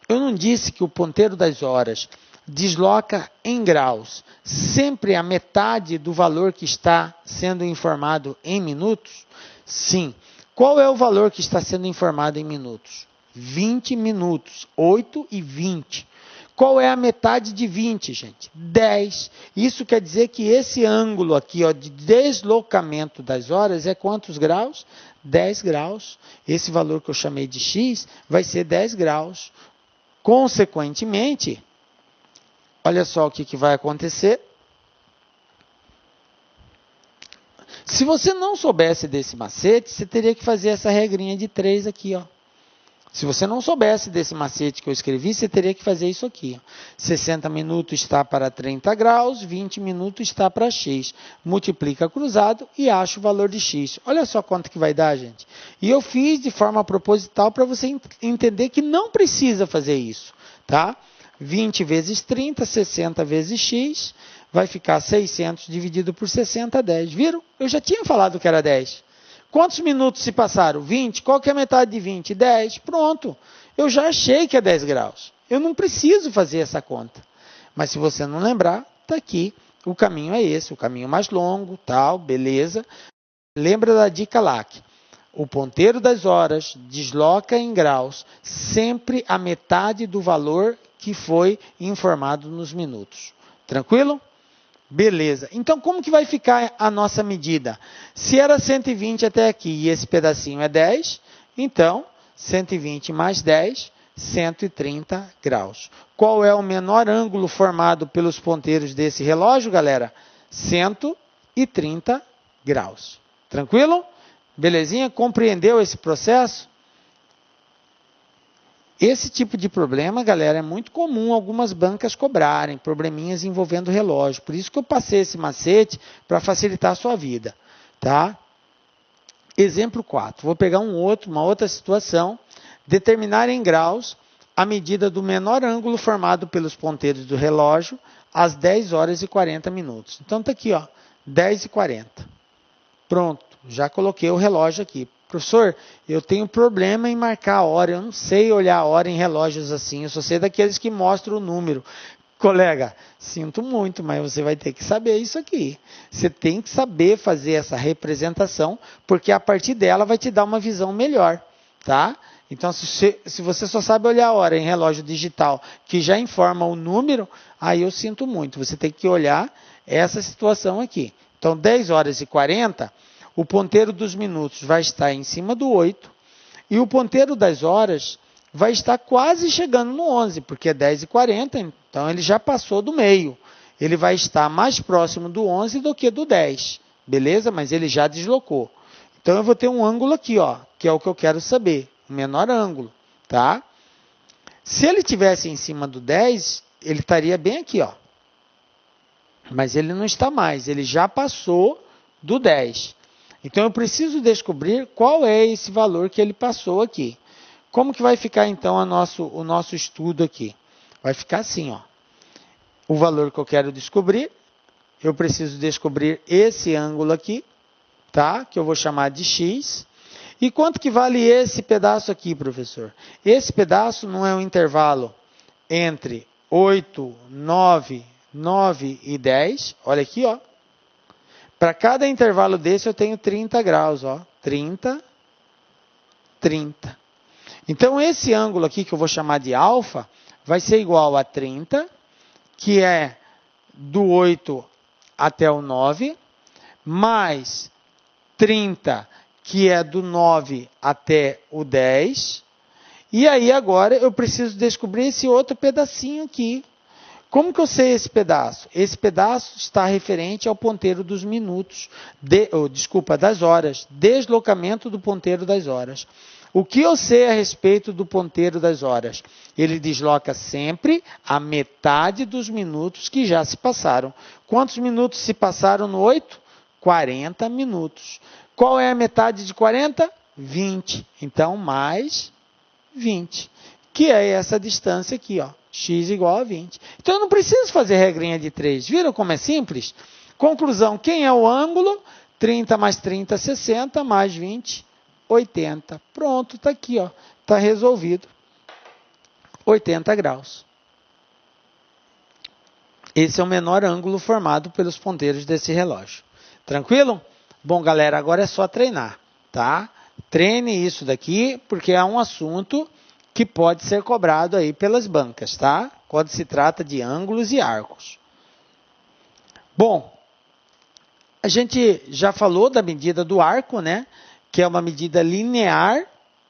Eu não disse que o ponteiro das horas desloca em graus sempre a metade do valor que está sendo informado em minutos? Sim. Qual é o valor que está sendo informado em minutos? 20 minutos. 8h20. Qual é a metade de 20, gente? 10. Isso quer dizer que esse ângulo aqui, ó, de deslocamento das horas é quantos graus? 10 graus. Esse valor que eu chamei de x vai ser 10 graus. Consequentemente, olha só o que vai acontecer. Se você não soubesse desse macete, você teria que fazer essa regrinha de 3 aqui, ó. Se você não soubesse desse macete que eu escrevi, você teria que fazer isso aqui. 60 minutos está para 30 graus, 20 minutos está para x. Multiplica cruzado e acha o valor de x. Olha só quanto que vai dar, gente. E eu fiz de forma proposital para você entender que não precisa fazer isso, tá? 20 vezes 30, 60 vezes x, vai ficar 600 dividido por 60, 10. Viram? Eu já tinha falado que era 10. Quantos minutos se passaram? 20. Qual que é a metade de 20? 10. Pronto. Eu já achei que é 10 graus. Eu não preciso fazer essa conta. Mas se você não lembrar, está aqui. O caminho é esse, o caminho mais longo, tal, beleza. Lembra da dica lá. O ponteiro das horas desloca em graus sempre a metade do valor que foi informado nos minutos. Tranquilo? Beleza. Então, como que vai ficar a nossa medida? Se era 120 até aqui e esse pedacinho é 10, então 120 mais 10, 130 graus. Qual é o menor ângulo formado pelos ponteiros desse relógio, galera? 130 graus. Tranquilo? Belezinha? Compreendeu esse processo? Esse tipo de problema, galera, é muito comum algumas bancas cobrarem, probleminhas envolvendo relógio. Por isso que eu passei esse macete para facilitar a sua vida, tá? Exemplo 4. Vou pegar uma outra situação. Determinar em graus a medida do menor ângulo formado pelos ponteiros do relógio às 10 horas e 40 minutos. Então, está aqui, ó, 10 e 40. Pronto, já coloquei o relógio aqui. Professor, eu tenho problema em marcar a hora, eu não sei olhar a hora em relógios assim, eu só sei daqueles que mostram o número. Colega, sinto muito, mas você vai ter que saber isso aqui. Você tem que saber fazer essa representação, porque a partir dela vai te dar uma visão melhor, tá? Então, se você só sabe olhar a hora em relógio digital, que já informa o número, aí eu sinto muito. Você tem que olhar essa situação aqui. Então, 10 horas e 40... o ponteiro dos minutos vai estar em cima do 8 e o ponteiro das horas vai estar quase chegando no 11, porque é 10 e 40, então ele já passou do meio. Ele vai estar mais próximo do 11 do que do 10, beleza? Mas ele já deslocou. Então eu vou ter um ângulo aqui, ó, que é o que eu quero saber, o menor ângulo, tá? Se ele tivesse em cima do 10, ele estaria bem aqui, ó. Mas ele não está mais, ele já passou do 10. Então, eu preciso descobrir qual é esse valor que ele passou aqui. Como que vai ficar, então, o nosso estudo aqui? Vai ficar assim, ó. O valor que eu quero descobrir, eu preciso descobrir esse ângulo aqui, tá? Que eu vou chamar de x. E quanto que vale esse pedaço aqui, professor? Esse pedaço não é um intervalo entre 8, 9, 9 e 10. Olha aqui, ó. Para cada intervalo desse eu tenho 30 graus, ó. 30, 30. Então, esse ângulo aqui, que eu vou chamar de alfa, vai ser igual a 30, que é do 8 até o 9, mais 30, que é do 9 até o 10. E aí, agora, eu preciso descobrir esse outro pedacinho aqui. Como que eu sei esse pedaço? Esse pedaço está referente ao ponteiro dos minutos, das horas, deslocamento do ponteiro das horas. O que eu sei a respeito do ponteiro das horas? Ele desloca sempre a metade dos minutos que já se passaram. Quantos minutos se passaram no 8? 40 minutos. Qual é a metade de 40? 20. Então, mais 20. Que é essa distância aqui, ó. X igual a 20. Então, eu não preciso fazer regrinha de 3. Viram como é simples? Conclusão, quem é o ângulo? 30 mais 30, 60, mais 20, 80. Pronto, está aqui, ó. Está resolvido. 80 graus. Esse é o menor ângulo formado pelos ponteiros desse relógio. Tranquilo? Bom, galera, agora é só treinar, tá? Treine isso daqui, porque é um assunto que pode ser cobrado aí pelas bancas, tá? Quando se trata de ângulos e arcos. Bom, a gente já falou da medida do arco, né? Que é uma medida linear,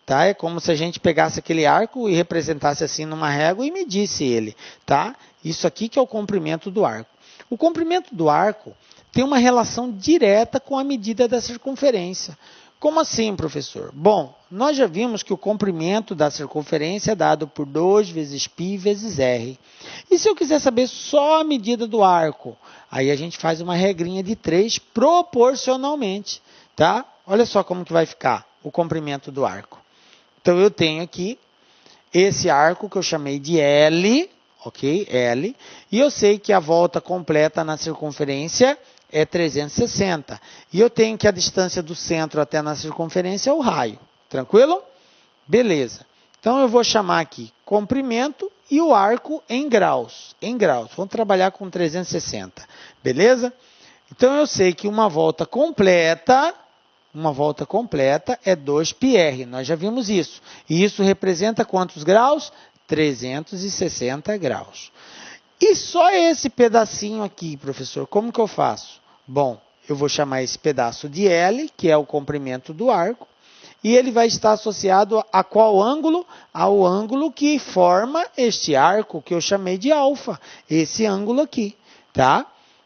tá? É como se a gente pegasse aquele arco e representasse assim numa régua e medisse ele, tá? Isso aqui que é o comprimento do arco. O comprimento do arco tem uma relação direta com a medida da circunferência. Como assim, professor? Bom, nós já vimos que o comprimento da circunferência é dado por 2 vezes π vezes r. E se eu quiser saber só a medida do arco? Aí a gente faz uma regrinha de 3 proporcionalmente, tá? Olha só como que vai ficar o comprimento do arco. Então, eu tenho aqui esse arco que eu chamei de L, ok? L. E eu sei que a volta completa na circunferência é 360. E eu tenho que a distância do centro até na circunferência é o raio. Tranquilo? Beleza. Então, eu vou chamar aqui comprimento e o arco em graus. Em graus. Vamos trabalhar com 360. Beleza? Então, eu sei que uma volta completa é 2πr. Nós já vimos isso. E isso representa quantos graus? 360 graus. E só esse pedacinho aqui, professor, como que eu faço? Bom, eu vou chamar esse pedaço de L, que é o comprimento do arco, e ele vai estar associado a qual ângulo? Ao ângulo que forma este arco, que eu chamei de alfa, esse ângulo aqui, tá?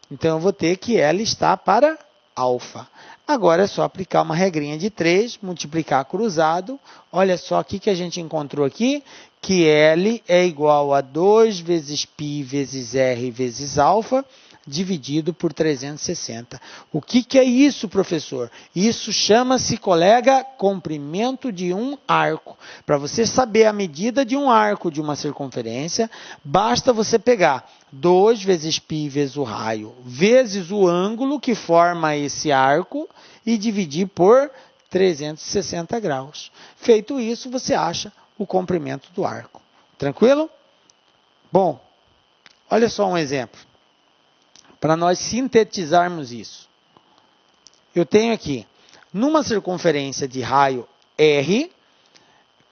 Então, eu vou ter que L está para alfa. Agora é só aplicar uma regrinha de 3, multiplicar cruzado. Olha só o que a gente encontrou aqui, que L é igual a 2 vezes π vezes r vezes alfa, dividido por 360. O que é isso, professor? Isso chama-se, colega, comprimento de um arco. Para você saber a medida de um arco de uma circunferência, basta você pegar 2 vezes π vezes o raio, vezes o ângulo que forma esse arco e dividir por 360 graus. Feito isso, você acha o comprimento do arco. Tranquilo? Bom, olha só um exemplo. Para nós sintetizarmos isso. Eu tenho aqui, numa circunferência de raio R,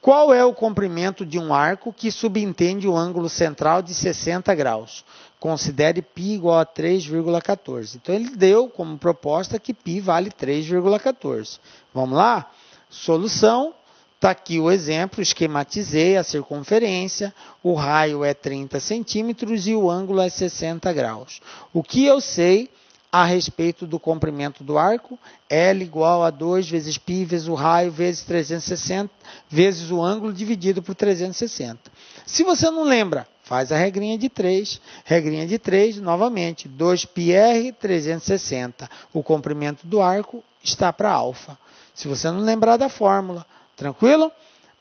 qual é o comprimento de um arco que subentende o ângulo central de 60 graus? Considere π igual a 3,14. Então, ele deu como proposta que π vale 3,14. Vamos lá? Solução. Está aqui o exemplo, esquematizei a circunferência, o raio é 30 centímetros e o ângulo é 60 graus. O que eu sei a respeito do comprimento do arco? L igual a 2 vezes π vezes o raio vezes 360 vezes o ângulo dividido por 360. Se você não lembra, faz a regrinha de 3. Regrinha de 3, novamente, 2πr, 360. O comprimento do arco está para alfa. Se você não lembrar da fórmula, tranquilo?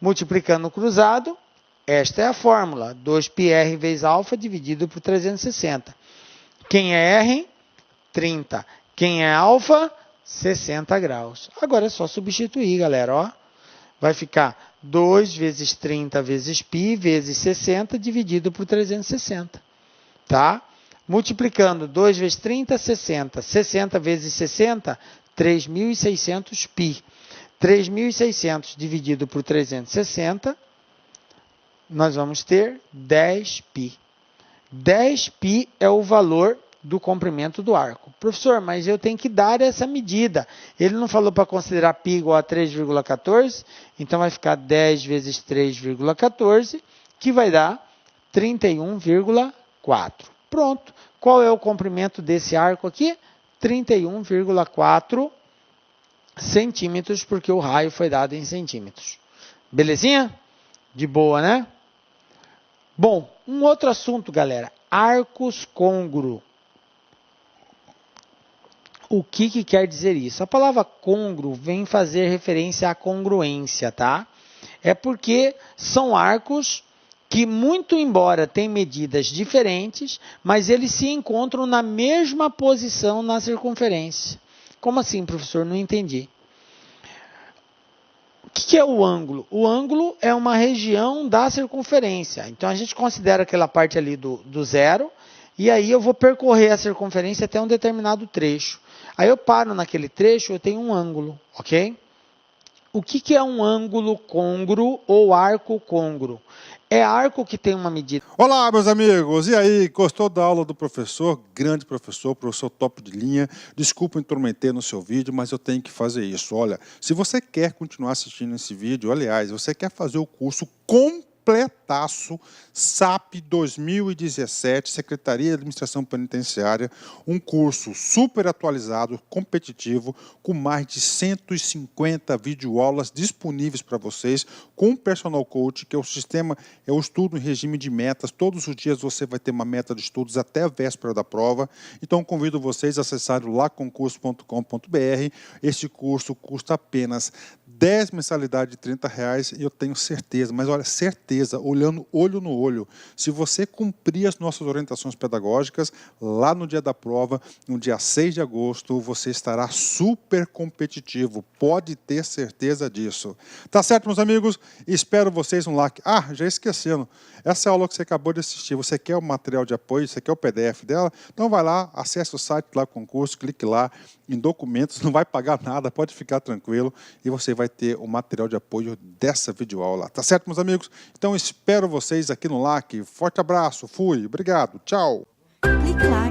Multiplicando o cruzado, esta é a fórmula. 2πr vezes alfa dividido por 360. Quem é R? 30. Quem é alfa? 60 graus. Agora é só substituir, galera. Ó. Vai ficar 2 vezes 30 vezes π vezes 60 dividido por 360. Tá? Multiplicando 2 vezes 30, 60. 60 vezes 60, 3.600 π. 3.600 dividido por 360, nós vamos ter 10π. 10π é o valor do comprimento do arco. Professor, mas eu tenho que dar essa medida. Ele não falou para considerar π igual a 3,14? Então, vai ficar 10 vezes 3,14, que vai dar 31,4. Pronto. Qual é o comprimento desse arco aqui? 31,4 centímetros, porque o raio foi dado em centímetros. Belezinha? De boa, né? Bom, um outro assunto, galera. Arcos côngruos. O que quer dizer isso? A palavra côngruo vem fazer referência à congruência, tá? É porque são arcos que, muito embora tenham medidas diferentes, mas eles se encontram na mesma posição na circunferência. Como assim, professor? Não entendi. O que é o ângulo? O ângulo é uma região da circunferência. Então, a gente considera aquela parte ali do zero, e aí eu vou percorrer a circunferência até um determinado trecho. Aí eu paro naquele trecho, eu tenho um ângulo, ok? O que é um ângulo côngruo ou arco côngruo? É arco que tem uma medida. Olá, meus amigos. E aí, gostou da aula do professor? Grande professor top de linha. Desculpa intrometer no seu vídeo, mas eu tenho que fazer isso. Olha, se você quer continuar assistindo esse vídeo, aliás, você quer fazer o curso completo completaço, SAP 2017, Secretaria de Administração Penitenciária, um curso super atualizado, competitivo, com mais de 150 videoaulas disponíveis para vocês, com o Personal Coach, que é o sistema, é o estudo em regime de metas. Todos os dias você vai ter uma meta de estudos até a véspera da prova. Então, convido vocês a acessarem o laconcurso.com.br. Este curso custa apenas 10 mensalidades de R$30 e eu tenho certeza, mas olha, certeza, olhando olho no olho, se você cumprir as nossas orientações pedagógicas, lá no dia da prova, no dia 6 de agosto, você estará super competitivo, pode ter certeza disso. Tá certo, meus amigos? Espero vocês no like. Ah, já esquecendo, essa aula que você acabou de assistir, você quer o material de apoio, você quer o PDF dela? Então vai lá, acesse o site lá, concurso, clique lá em documentos, não vai pagar nada, pode ficar tranquilo, e você vai ter o material de apoio dessa videoaula. Tá certo, meus amigos? Então espero vocês aqui no LAC. Forte abraço, fui, obrigado, tchau. Clique lá.